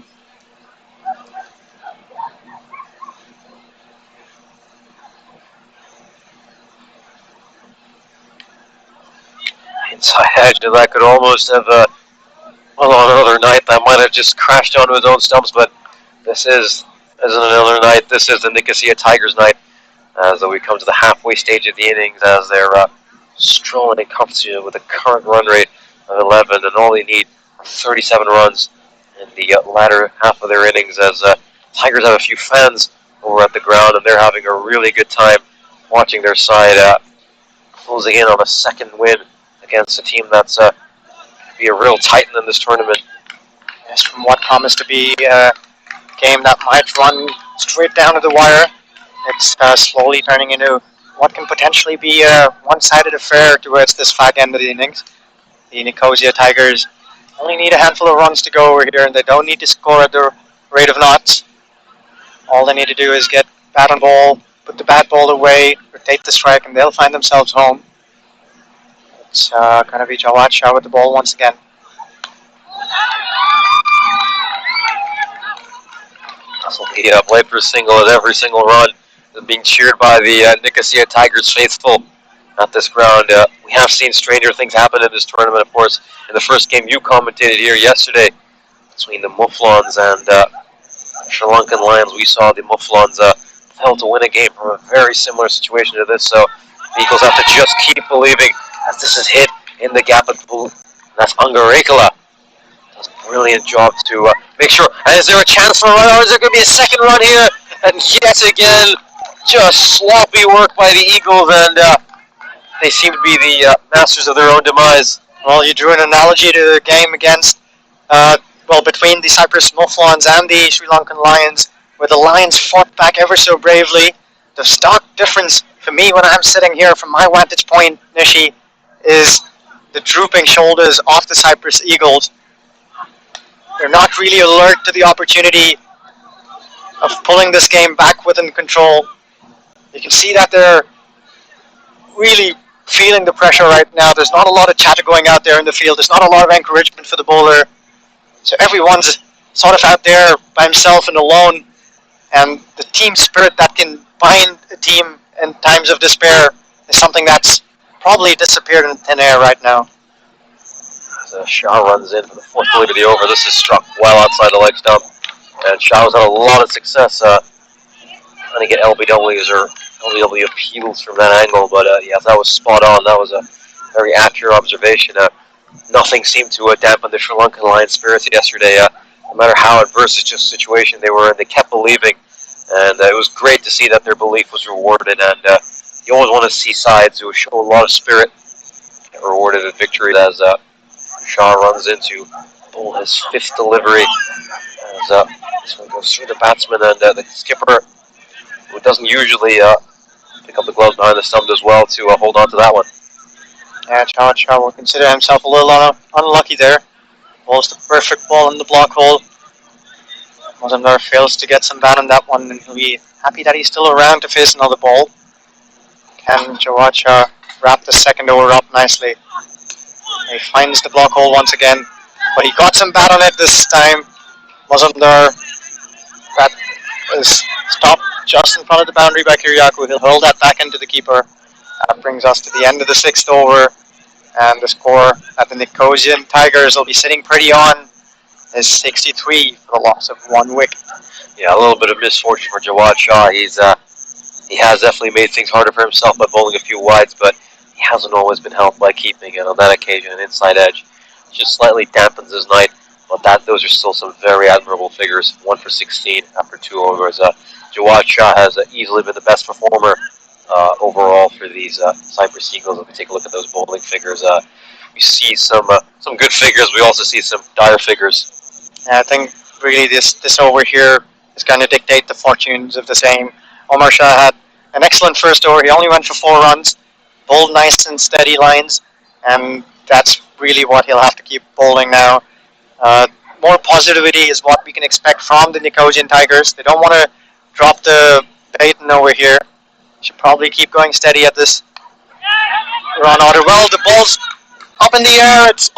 Inside edge, and that could almost have, well, on another night, that might have just crashed onto his own stumps, but this isn't another night. This is the Nicosia Tigers night, as we come to the halfway stage of the innings, as they're strolling and comfortable with a current run rate of 11, and all they need are 37 runs in the latter half of their innings, as Tigers have a few fans over at the ground, and they're having a really good time watching their side closing in on a second win against a team that's be a real titan in this tournament. Yes, from what promised to be a game that might run straight down to the wire, it's slowly turning into what can potentially be a one-sided affair towards this fag end of the innings. The Nicosia Tigers only need a handful of runs to go over here, and they don't need to score at the rate of knots. All they need to do is get bat on ball, put the bat ball away, rotate the strike, and they'll find themselves home. It's going to be Jawad Shah with the ball once again. This will be played for a single at every single run. Being cheered by the Nicosia Tigers faithful at this ground. We have seen stranger things happen in this tournament, of course. In the first game you commentated here yesterday between the Mufflons and Sri Lankan Lions, we saw the Mufflons fail to win a game from a very similar situation to this. So the Eagles have to just keep believing as this is hit in the gap of the pool. That's Angarekala. Does a brilliant job to make sure. And is there a chance for a run, or is there going to be a second run here? And yet again, just sloppy work by the Eagles, and they seem to be the masters of their own demise. Well, you drew an analogy to the game against, between the Cyprus Mufflons and the Sri Lankan Lions, where the Lions fought back ever so bravely. The stark difference for me when I'm sitting here from my vantage point, Nishi, is the drooping shoulders of the Cyprus Eagles. They're not really alert to the opportunity of pulling this game back within control. You can see that they're really feeling the pressure right now. There's not a lot of chatter going out there in the field. There's not a lot of encouragement for the bowler. So everyone's sort of out there by himself and alone. And the team spirit that can bind a team in times of despair is something that's probably disappeared in thin air right now. As Shah runs in for the fourth delivery of the over. This is struck well outside the leg stump. And Shah's had a lot of success trying to get LBWs or LBW appeals from that angle. But yeah, that was spot on. That was a very accurate observation. Nothing seemed to dampen the Sri Lankan Lions' spirits yesterday. No matter how adverse the situation they were in, they kept believing. And it was great to see that their belief was rewarded. And you always want to see sides who show a lot of spirit get rewarded with victory as Shah runs into bowl his fifth delivery. As this one goes through the batsman, and the skipper, who doesn't usually pick up the gloves behind the stump as well, to hold on to that one. Yeah, Shah will consider himself a little unlucky there. Bowls the perfect ball in the block hole. Mazumdar fails to get some bat on that one, and he'll be happy that he's still around to face another ball. Can Jawad Shah wrap the second over up nicely? He finds the block hole once again, but he got some bat on it this time. Mazumdar, that is stopped just in front of the boundary by Kiriakou. He'll hurl that back into the keeper. That brings us to the end of the sixth over, and the score at the Nicosian Tigers will be sitting pretty on is 63 for the loss of 1 wicket. Yeah, a little bit of misfortune for Jawad Shah. He has definitely made things harder for himself by bowling a few wides, but he hasn't always been helped by keeping it. On that occasion, an inside edge just slightly dampens his night, but those are still some very admirable figures. 1 for 16 after 2 overs. Jawad Shah has easily been the best performer overall for these Cyprus Eagles. If we take a look at those bowling figures, we see some good figures. We also see some dire figures. I think really this over here is going to dictate the fortunes of the same. Omar Shah had an excellent first over. He only went for 4 runs, bowled nice and steady lines, and that's really what he'll have to keep bowling now. More positivity is what we can expect from the Nicosian Tigers. They don't want to drop the baton over here. Should probably keep going steady at this run order. Well, the ball's up in the air. It's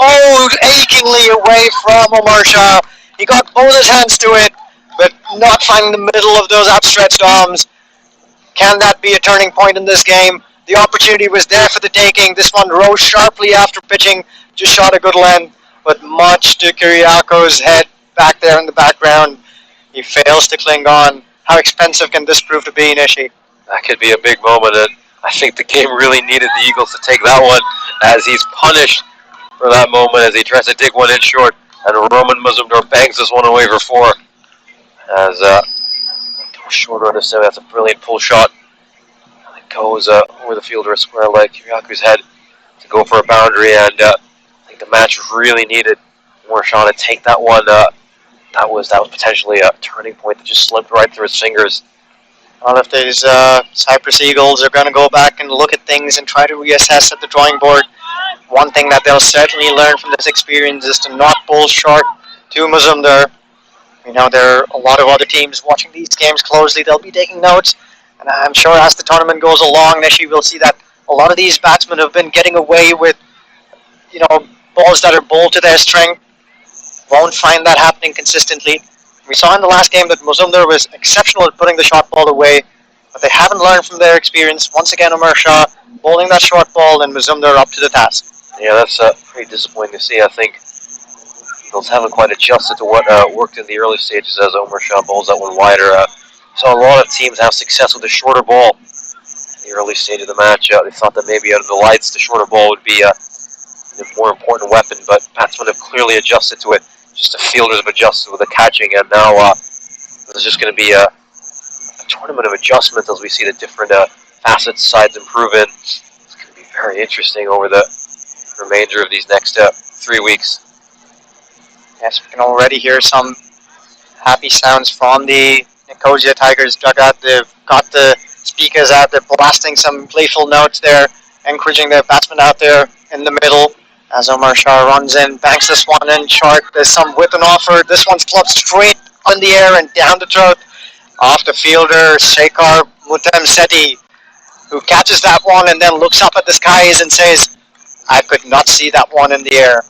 achingly away from Omar Shah. He got both his hands to it, but not finding the middle of those outstretched arms. Can that be a turning point in this game? The opportunity was there for the taking. This one rose sharply after pitching, just shot a good length, but much to Kiriakou's head back there in the background. He fails to cling on. How expensive can this prove to be, Nishi? That could be a big moment, and I think the game really needed the Eagles to take that one, as he's punished for that moment as he tries to dig one in short, and Roman Mazumdar bangs this one away for 4. As short run to 7, that's a brilliant pull shot. And it goes over the fielder a square leg, Kiriakou's head, to go for a boundary, and I think the match really needed more shot to take that one. That was potentially a turning point that just slipped right through his fingers. Well, if these Cyprus Eagles are going to go back and look at things and try to reassess at the drawing board, one thing that they'll certainly learn from this experience is to not bowl short to Mazumdar. You know, there are a lot of other teams watching these games closely. They'll be taking notes, and I'm sure as the tournament goes along, Nishi will see that a lot of these batsmen have been getting away with, balls that are bowled to their strength. Won't find that happening consistently. We saw in the last game that Mazumdar was exceptional at putting the shot ball away, but they haven't learned from their experience. Once again, Omar Shah bowling that short ball, and Mazumdar up to the task. Yeah, that's pretty disappointing to see. I think Eagles haven't quite adjusted to what worked in the early stages as Omar Shah bowls that one wider. So a lot of teams have success with the shorter ball in the early stage of the match. They thought that maybe out of the lights, the shorter ball would be a more important weapon, but batsmen have clearly adjusted to it. Just the fielders have adjusted with the catching, and now there's just going to be a tournament of adjustments as we see the different facets, sides improve in. It's going to be very interesting over the remainder of these next 3 weeks. Yes, we can already hear some happy sounds from the Nicosia Tigers dugout. They've got the speakers out, they're blasting some playful notes there, encouraging their batsmen out there in the middle. As Omar Shah runs in, banks this one in short. There's some whip and offer. This one's clubbed straight in the air and down the throat off the fielder, Shekhar Mutamseti, who catches that one and then looks up at the skies and says, I could not see that one in the air.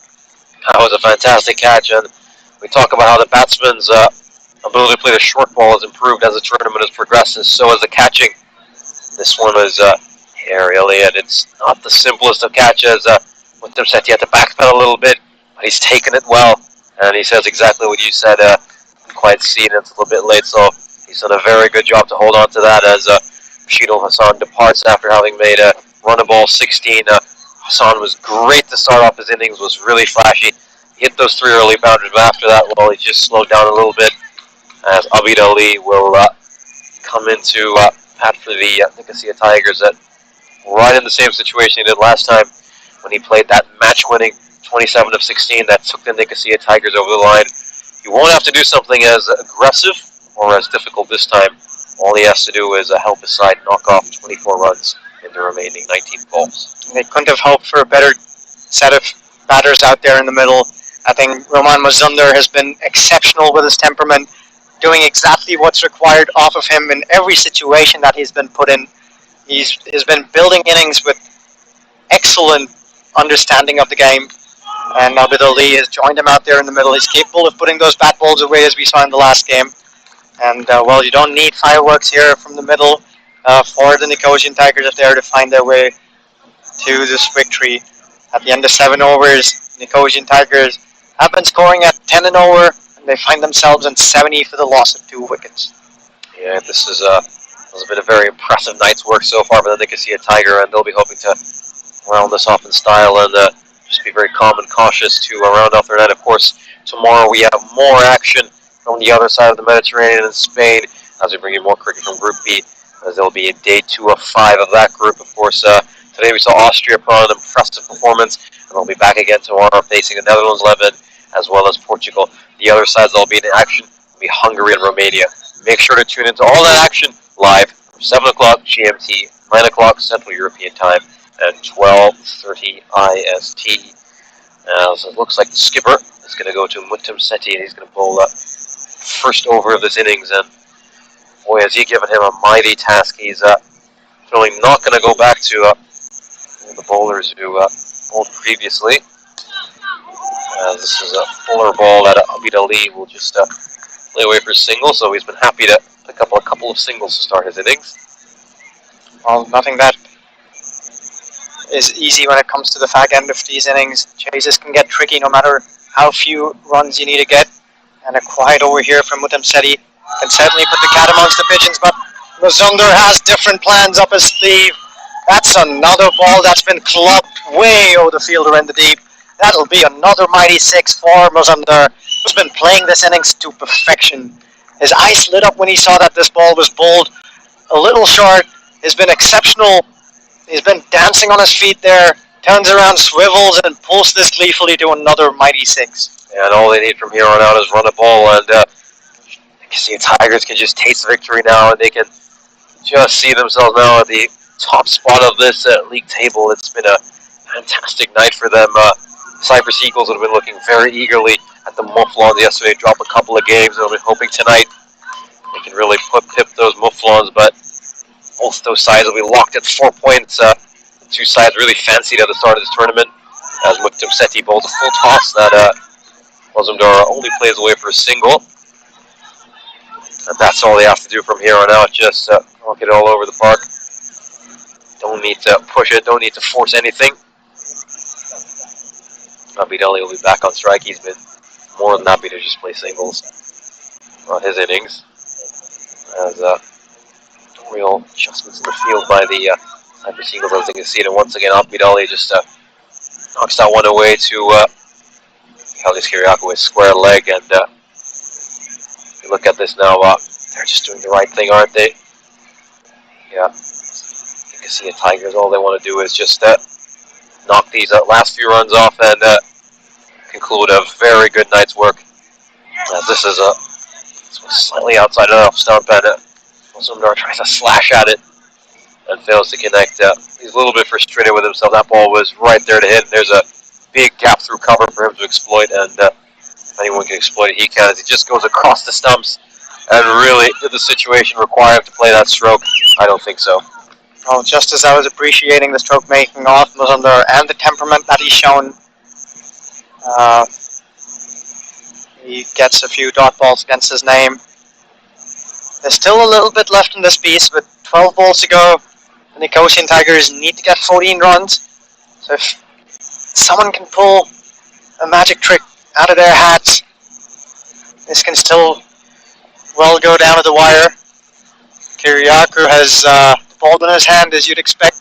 That was a fantastic catch, and we talk about how the batsman's ability to play the short ball has improved as the tournament has progressed, and so has the catching. This one is really, and it's not the simplest of catches. Mutamseti had to backpedal a little bit, but he's taken it well, and he says exactly what you said. Didn't quite see it, it's a little bit late, so he's done a very good job to hold on to that as Rashidul Hassan departs after having made a run of ball 16. Hassan was great to start off his innings, was really flashy. He hit those 3 early boundaries, but after that, well, he just slowed down a little bit as Abid Ali will come into bat for the Nicosia Tigers that right in the same situation he did last time when he played that match-winning 27 of 16 that took the Nicosia Tigers over the line. He won't have to do something as aggressive or as difficult this time. All he has to do is help his side knock off 24 runs in the remaining 19 balls. They couldn't have hoped for a better set of batters out there in the middle. I think Roman Mazumdar has been exceptional with his temperament, doing exactly what's required off of him in every situation that he's been put in. He's been building innings with excellent understanding of the game, and Abid Ali has joined him out there in the middle. He's capable of putting those bat balls away as we saw in the last game. And, well, you don't need fireworks here from the middle for the Nicosian Tigers up there to find their way to this victory. At the end of 7 overs, Nicosian Tigers have been scoring at 10 an over, and they find themselves in 70 for the loss of 2 wickets. Yeah, this has been a very impressive night's work so far for the Nicosia Tiger, and they'll be hoping to round this off in style and just be very calm and cautious to round off their night. Of course, tomorrow we have more action from the other side of the Mediterranean in Spain as we bring you more cricket from Group B, as there will be a day 2 of 5 of that group. Of course, today we saw Austria put on an impressive performance, and they'll be back again tomorrow facing the Netherlands 11 as well as Portugal. The other sides that will be in action will be Hungary and Romania. Make sure to tune into all that action live from 7 o'clock GMT, 9 o'clock Central European Time, and 12:30 IST. So it looks like the skipper is going to go to Mutamseti, and he's going to bowl first over of this innings. And boy, has he given him a mighty task. He's really not going to go back to the bowlers who bowled previously. This is a fuller ball that Abid Ali will just play away for a single, so he's been happy to pick up a couple of singles to start his innings. Well, nothing that is easy when it comes to the fag end of these innings. Chases can get tricky no matter how few runs you need to get. And a quiet over here from Mutamseti can certainly put the cat amongst the pigeons, but Mazumdar has different plans up his sleeve. That's another ball that's been clubbed way over the fielder in the deep. That'll be another mighty 6 for Mazumdar, who's been playing this innings to perfection. His eyes lit up when he saw that this ball was bowled a little short. He's been exceptional. He's been dancing on his feet there, turns around, swivels, and pulls this gleefully to another mighty 6. Yeah, and all they need from here on out is run a ball, and the Tigers can just taste victory now, and they can just see themselves now at the top spot of this league table. It's been a fantastic night for them. Cyprus Eagles have been looking very eagerly at the Mouflons yesterday, drop a couple of games, and they'll be hoping tonight they can really pip those Mouflons, but both those sides will be locked at 4 points. The two sides really fancied at the start of this tournament, as Mutamseti bowls a full toss that Mazumdar only plays away for a single. And that's all they have to do from here on out, just rock it all over the park. Don't need to push it, don't need to force anything. Abidali will be back on strike. He's been more than happy to just play singles on his innings. As real adjustments in the field by the Cyprus Eagles, as you can see it. And once again, Abidali just knocks that one away to Kalis Kyriakou with square leg. And if you look at this now, they're just doing the right thing, aren't they? Yeah. Nicosia Tigers, all they want to do is just knock these last few runs off and conclude a very good night's work. As this is slightly outside of the off stump, and Mazumdar tries to slash at it and fails to connect. He's a little bit frustrated with himself. That ball was right there to hit, and there's a big gap through cover for him to exploit, and if anyone can exploit it, he can, as he just goes across the stumps. And really, did the situation require him to play that stroke? I don't think so. Well, just as I was appreciating the stroke making off Mazumdar and the temperament that he's shown, he gets a few dot balls against his name. There's still a little bit left in this piece, with 12 balls to go. The Nicosian Tigers need to get 14 runs. So if someone can pull a magic trick out of their hats, this can still well go down to the wire. Kyriakou has the ball in his hand, as you'd expect.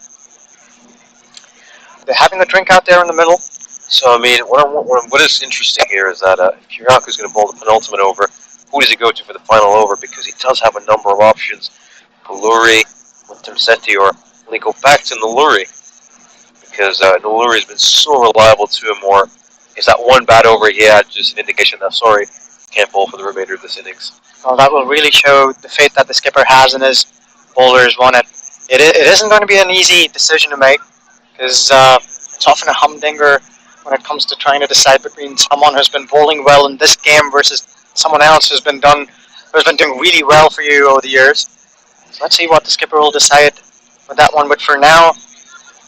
They're having a drink out there in the middle. So, I mean, what is interesting here is that if Kyriakou's going to bowl the penultimate over, who does he go to for the final over? Because he does have a number of options. Nuluri, Mutamseti, or will he go back to Nuluri? Because Nuluri has been so reliable to him, or is that one bad over he had just an indication that, sorry, can't bowl for the remainder of this innings? Well, that will really show the faith that the skipper has in his bowlers. It isn't going to be an easy decision to make, because it's often a humdinger when it comes to trying to decide between someone who's been bowling well in this game versus someone else who's been doing really well for you over the years. So let's see what the skipper will decide with that one. But for now,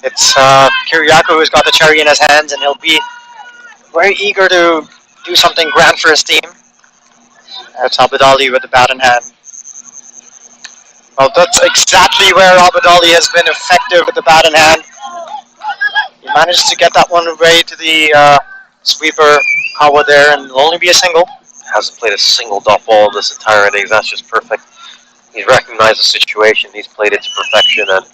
it's Kyriakou who's got the cherry in his hands, and he'll be very eager to do something grand for his team. That's Abidali with the bat in hand. Well, that's exactly where Abidali has been effective with the bat in hand. He managed to get that one away to the sweeper Kawa there, and it'll only be a single. Hasn't played a single dot ball in this entire innings. That's just perfect. He's recognized the situation. He's played it to perfection, and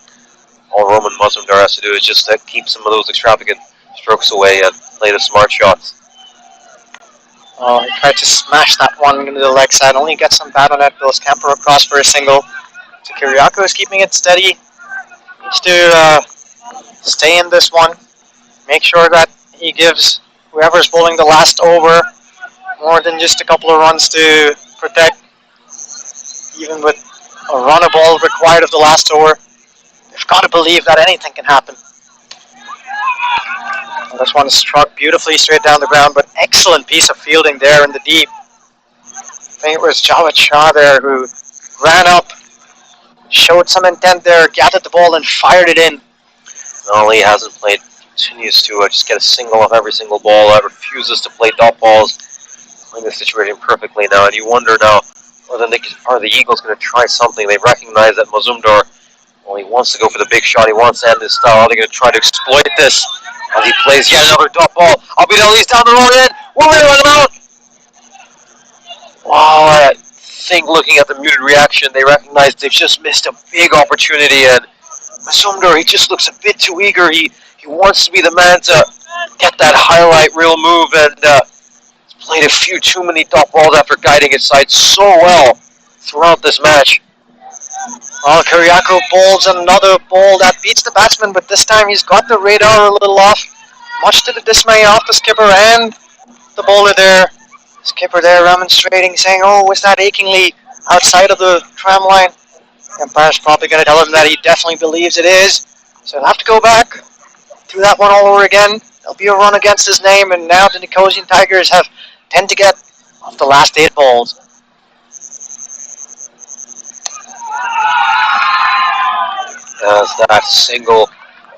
all Roman Mazumdar has to do is just keep some of those extravagant strokes away and play the smart shots. Oh, he tried to smash that one into the leg side. Only gets some bat on it. Goes camper across for a single. So Kyriakou is keeping it steady. Needs to stay in this one. Make sure that he gives whoever's bowling the last over more than just a couple of runs to protect. Even with a run of ball required of the last over, you've got to believe that anything can happen. Well, this one struck beautifully straight down the ground, but excellent piece of fielding there in the deep. I think it was Jawed Shah there who ran up, showed some intent there, gathered the ball and fired it in. Ali hasn't played, continues to just get a single off every single ball, refuses to play dot balls, playing the situation perfectly now, and you wonder now, are the Eagles going to try something? They recognize that Mazumdar, well, he wants to go for the big shot, he wants to end his style. Are they going to try to exploit this as he plays yet another dot ball? Abidali's down the wrong end. Will they run him out? Wow, I think looking at the muted reaction, they recognize they've just missed a big opportunity, and Mazumdar, he just looks a bit too eager. He wants to be the man to get that highlight reel move, and played a few too many dot balls after guiding his side so well throughout this match. Well, Kyriakou bowls another ball that beats the batsman, but this time he's got the radar a little off, much to the dismay of the skipper and the bowler there. Skipper there remonstrating, saying, oh, was that achingly outside of the tram line? The umpire's probably going to tell him that he definitely believes it is, so he'll have to go back, do that one all over again. There'll be a run against his name, and now the Nicosian Tigers tend to get off the last 8 balls. As that single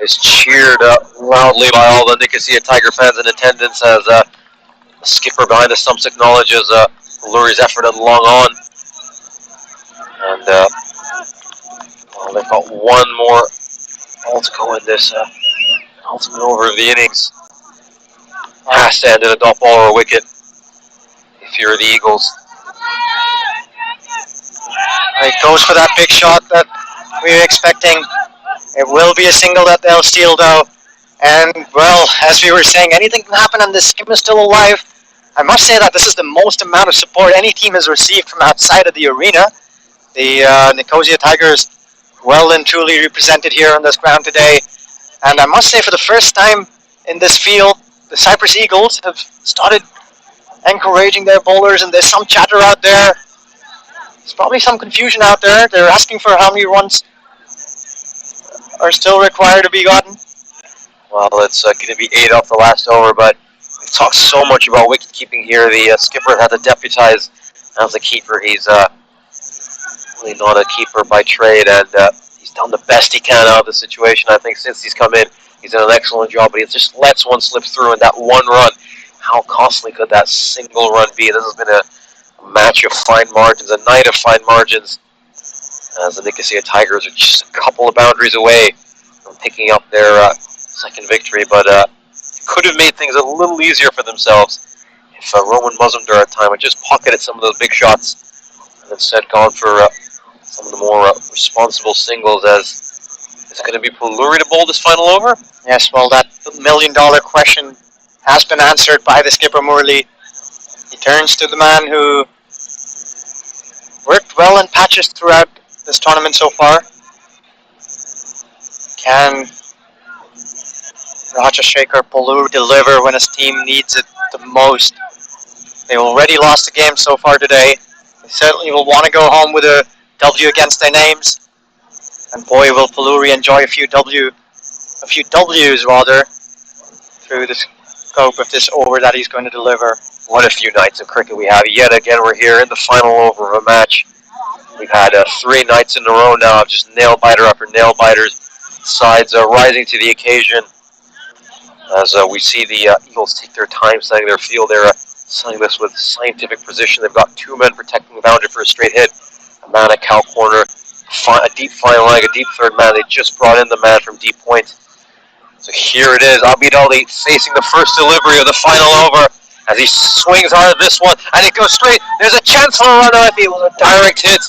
is cheered loudly by all the Nicosia Tiger fans in attendance, as the skipper behind the stumps acknowledges Luri's effort and long on. And well, they've got one more all to go in this ultimate over of the innings. Has to end in a dot ball or a wicket if you're the Eagles. He goes for that big shot that we were expecting. It will be a single that they'll steal though. And well, as we were saying, anything can happen and this team is still alive. I must say that this is the most amount of support any team has received from outside of the arena. The Nicosia Tigers well and truly represented here on this ground today. And I must say, for the first time in this field, the Cyprus Eagles have started encouraging their bowlers, and there's some chatter out there. There's probably some confusion out there. They're asking for how many runs are still required to be gotten. Well, it's going to be 8 off the last over, but we've talked so much about wicket keeping here. The skipper had to deputize as a keeper. He's really not a keeper by trade, and he's done the best he can out of the situation. I think since he's come in, he's done an excellent job, but he just lets one slip through, and that one run, how costly could that single run be? This has been a match of fine margins, a night of fine margins, as the Nicosia Tigers are just a couple of boundaries away from picking up their second victory, but could have made things a little easier for themselves if Roman Mazumdar at time had just pocketed some of those big shots and instead gone for some of the more responsible singles. As is it going to be Paluri to bowl this final over? Yes, well, that $1 million question has been answered by the skipper Murli. He turns to the man who worked well in patches throughout this tournament so far. Can Rajashekar Paluri deliver when his team needs it the most? They already lost the game so far today. They certainly will want to go home with a W against their names. And boy, will Paluri enjoy a few W's rather, through the scope of this over that he's going to deliver. What a few nights of cricket we have. Yet again, we're here in the final over of a match. We've had 3 nights in a row now of just nail-biter after nail-biters. Sides rising to the occasion. As we see the Eagles take their time setting their field, they're setting this with scientific precision. They've got 2 men protecting the boundary for a straight hit. A man at cow corner, a deep flying leg, a deep third man. They just brought in the man from deep point. So here it is, Abid Ali facing the first delivery of the final over as he swings hard at this one, and it goes straight. There's a chance for a run out. It was a direct hit.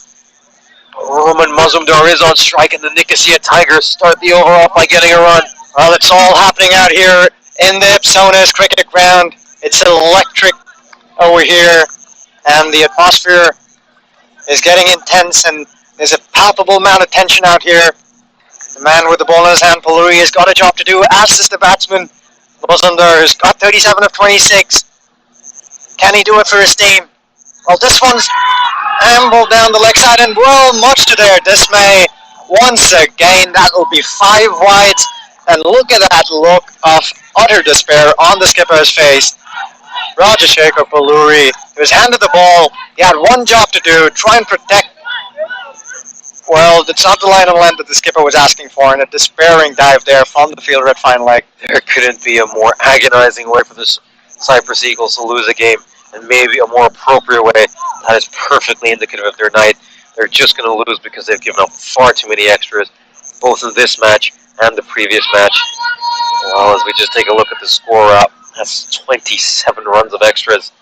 Roman Mazumdar is on strike, and the Nicosia Tigers start the over off by getting a run. Well, it's all happening out here in the Ipsonas cricket ground. It's electric over here, and the atmosphere is getting intense, and there's a palpable amount of tension out here. The man with the ball in his hand, Paluri, has got a job to do, as is the batsman, Mazumdar, who's got 37 of 26. Can he do it for his team? Well, this one's ambled down the leg side, and well, much to their dismay, once again, that will be 5 wide. And look at that look of utter despair on the skipper's face. Rajashekar Paluri, he was handed the ball. He had one job to do, try and protect. Well, it's not the line of length that the skipper was asking for, and a despairing dive there from the fielder at fine leg. There couldn't be a more agonizing way for the Cyprus Eagles to lose a game, and maybe a more appropriate way that is perfectly indicative of their night. They're just going to lose because they've given up far too many extras, both in this match and the previous match. Well, as we just take a look at the score up, that's 27 runs of extras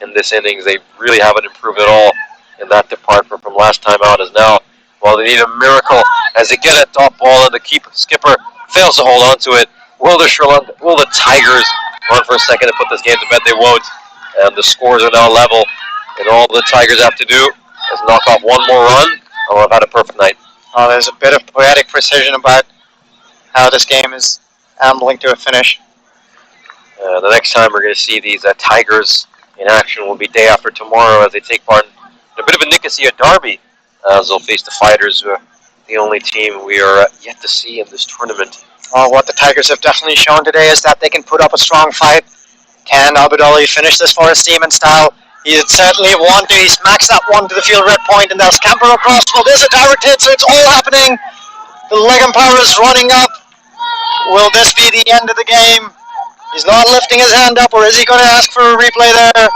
in this innings. They really haven't improved at all in that department from last time out. As now, well, they need a miracle as they get a dot ball and the skipper fails to hold on to it. Will the Tigers run for a second to put this game to bed? They won't. And the scores are now level. And all the Tigers have to do is knock off one more run, and we'll have had a perfect night. Oh, there's a bit of poetic precision about how this game is ambling to a finish. The next time we're going to see these Tigers in action will be day after tomorrow as they take part in a bit of a Nicosia derby, as they'll face the Fighters, who are the only team we are yet to see in this tournament. Well, what the Tigers have definitely shown today is that they can put up a strong fight. Can Abid Ali finish this for his team in style? He certainly want to. He smacks that one to the field red point, and they'll scamper across. Well, there's a direct hit, so it's all happening. The leg umpire is running up. Will this be the end of the game? He's not lifting his hand up, or is he going to ask for a replay there?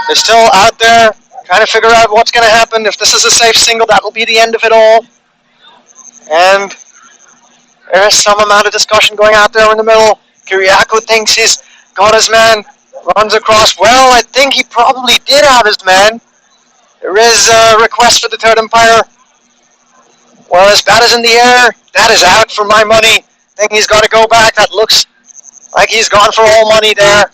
They're still out there trying to figure out what's going to happen. If this is a safe single, that will be the end of it all. And There is some amount of discussion going out there in the middle. Kyriakou thinks he's got his man, runs across. Well, I think he probably did have his man. There is a request for the third umpire. Well, his bat is in the air. That is out for my money. I think he's got to go back. That looks like he's gone for all money there.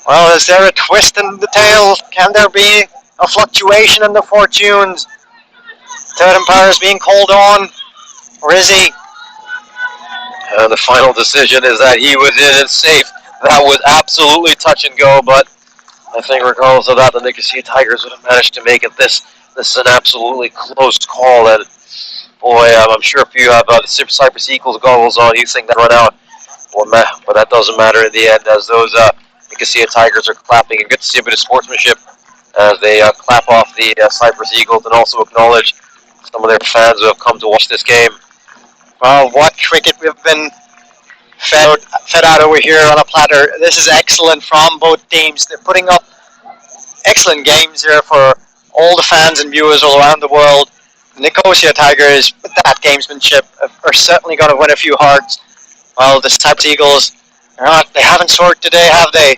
Well, is there a twist in the tail? Can there be a fluctuation in the fortunes? Third umpire is being called on. Or is he? The final decision is that he was in and safe. That was absolutely touch and go, but I think regardless of that, the Nicosia Tigers would have managed to make it. This is an absolutely close call, and boy, I'm sure if you have the Cyprus Eagles goggles on, you think that run out. Well, but that doesn't matter in the end, as those Nicosia Tigers are clapping, and good to see a bit of sportsmanship as they clap off the Cyprus Eagles and also acknowledge some of their fans who have come to watch this game. Well, what cricket we've been fed out over here on a platter. This is excellent from both teams. They're putting up excellent games here for all the fans and viewers all around the world. The Nicosia Tigers, with that gamesmanship, are certainly going to win a few hearts. Well, the Cyprus Eagles, they haven't soared today, have they?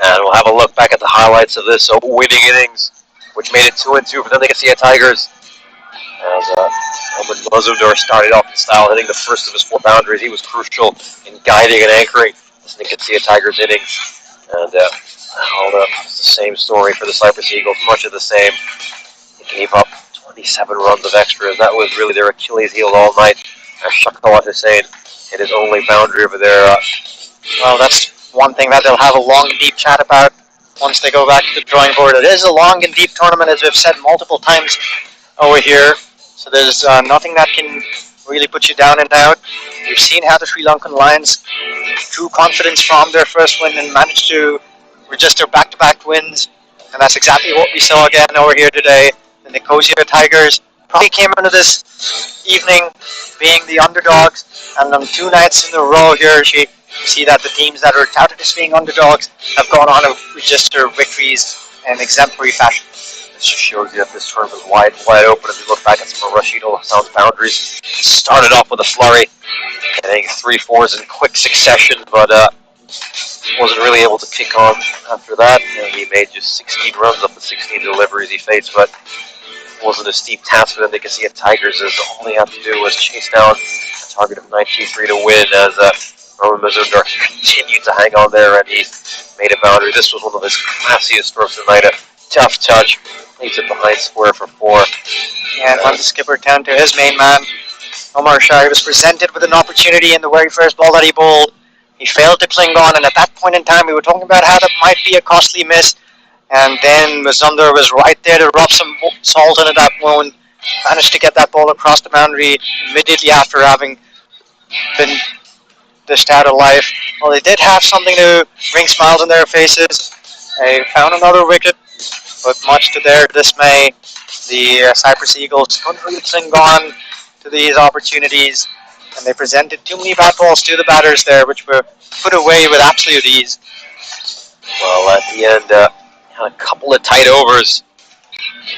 And we'll have a look back at the highlights of this winning innings, which made it 2-2 for the Nicosia Tigers. As Roman Mazumdar started off in style, hitting the first of his 4 boundaries. He was crucial in guiding and anchoring this Nicosia Tigers innings. And it's the same story for the Cyprus Eagles, much of the same. They gave up 27 runs of extras. That was really their Achilles heel all night. Shakawat Hussain hit his only boundary over there. Well, that's one thing that they'll have a long and deep chat about once they go back to the drawing board. It is a long and deep tournament, as we've said multiple times over here. So there's nothing that can really put you down and out. We've seen how the Sri Lankan Lions drew confidence from their first win and managed to register back-to-back wins. And that's exactly what we saw again over here today. The Nicosia Tigers probably came into this evening being the underdogs. And on 2 nights in a row here, you see that the teams that are touted as being underdogs have gone on to register victories in exemplary fashion. This just shows you that this tournament is wide open. As we look back at some of Rashid Al-Hassan's boundaries, he started off with a flurry, hitting 3-4s in quick succession, but wasn't really able to kick on after that. He made just 16 runs up the 16 deliveries he faced, but it wasn't a steep task for the Nicosia Tigers, as all they had to do was chase down a target of 19-3 to win, as Roman Mazumdar continued to hang on there, and he made a boundary. This was one of his classiest strokes of the night. A tough touch. Leaves it behind square for 4. And when the skipper turned to his main man, Omar Shah, was presented with an opportunity in the very first ball that he bowled. He failed to cling on, and at that point in time, we were talking about how that might be a costly miss. And then Mazumdar was right there to rub some salt into that wound. Managed to get that ball across the boundary immediately after having been dished out of life. Well, they did have something to bring smiles on their faces. They found another wicket. But much to their dismay, the Cyprus Eagles couldn't really cling on to these opportunities, and they presented too many bat balls to the batters there, which were put away with absolute ease. Well, at the end, had a couple of tight overs.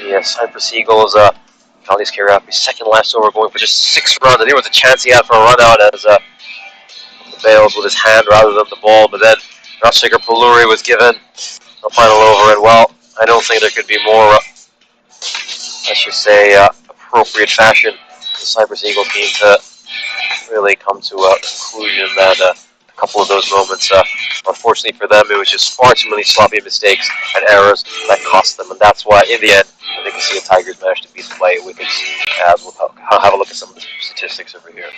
The Cyprus Eagles, Khalis Kyriakou's second last over, going for just 6 runs, and there was a chance he had for a run out as the bails with his hand rather than the ball, but then Rashikar Palluri was given the final over, and well, I don't think there could be more, let's just say, appropriate fashion for the Cyprus Eagle team to really come to a conclusion that a couple of those moments, unfortunately for them, it was just far too many sloppy mistakes and errors that cost them, and that's why, in the end, I think the Tigers managed to beat the play wickets. We'll have a look at some of the statistics over here.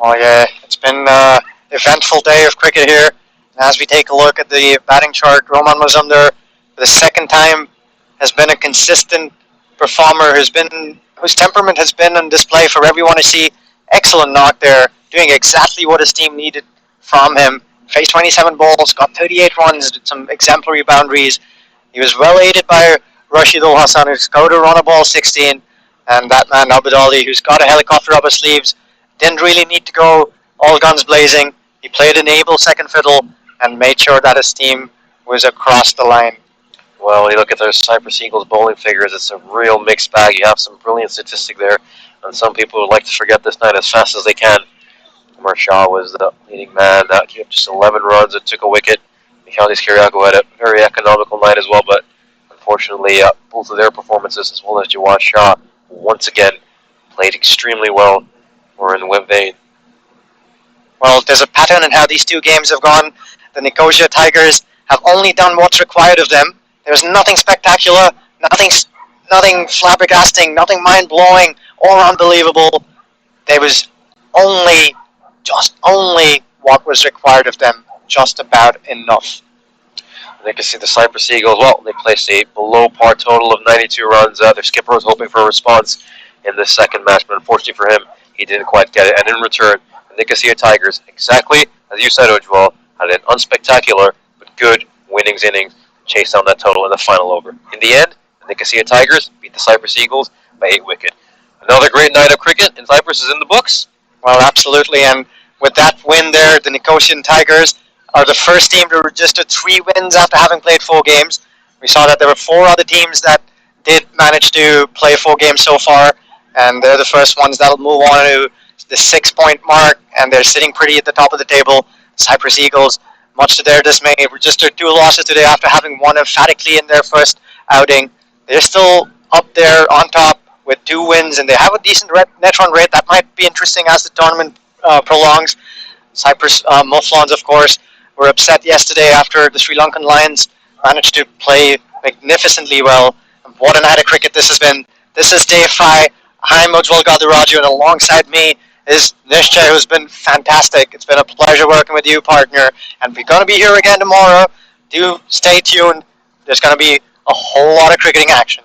Oh yeah, it's been an eventful day of cricket here. And as we take a look at the batting chart, Roman Mazumdar, for the second time, has been a consistent performer, whose temperament has been on display for everyone to see. Excellent knock there, doing exactly what his team needed from him. Faced 27 balls, got 38 runs, did some exemplary boundaries. He was well aided by Rashid Al-Hassan, who's got to run a ball 16, and that man Abid Ali, who's got a helicopter up his sleeves. Didn't really need to go all guns blazing. He played an able second fiddle and made sure that his team was across the line. Well, when you look at their Cyprus Eagles bowling figures, it's a real mixed bag. You have some brilliant statistic there, and some people would like to forget this night as fast as they can. Umar Shah was the leading man. He had just 11 runs and took a wicket. Michalis Kiriakou had a very economical night as well, but unfortunately, both of their performances, as well as Jawad Shah, once again played extremely well, were in the vein. Well, there's a pattern in how these two games have gone. The Nicosia Tigers have only done what's required of them. There's nothing spectacular, nothing flabbergasting, nothing mind-blowing or unbelievable. There was only what was required of them, just about enough. They can see the Cyprus Eagles. Well, they placed a below par total of 92 runs. Their skipper was hoping for a response in this second match, but unfortunately for him, he didn't quite get it. And in return, the Nicosia Tigers, exactly as you said, Ujwal, had an unspectacular but good winnings innings, chased down that total in the final over. In the end, the Nicosia Tigers beat the Cyprus Eagles by 8 wickets. Another great night of cricket in Cyprus is in the books. Well, absolutely, and with that win there, the Nicosian Tigers are the first team to register 3 wins after having played 4 games. We saw that there were 4 other teams that did manage to play 4 games so far, and they're the first ones that'll move on to the 6-point mark, and they're sitting pretty at the top of the table. Cyprus Eagles, much to their dismay, registered 2 losses today after having won emphatically in their first outing. They're still up there on top with 2 wins, and they have a decent net run rate. That might be interesting as the tournament prolongs. Cyprus Mouflons, of course, were upset yesterday after the Sri Lankan Lions managed to play magnificently well. What a night of cricket this has been. This is day 5. I'm Ujwal Gaduraju, and alongside me is Nishchay, who's been fantastic. It's been a pleasure working with you, partner, and we're going to be here again tomorrow. Do stay tuned. There's going to be a whole lot of cricketing action.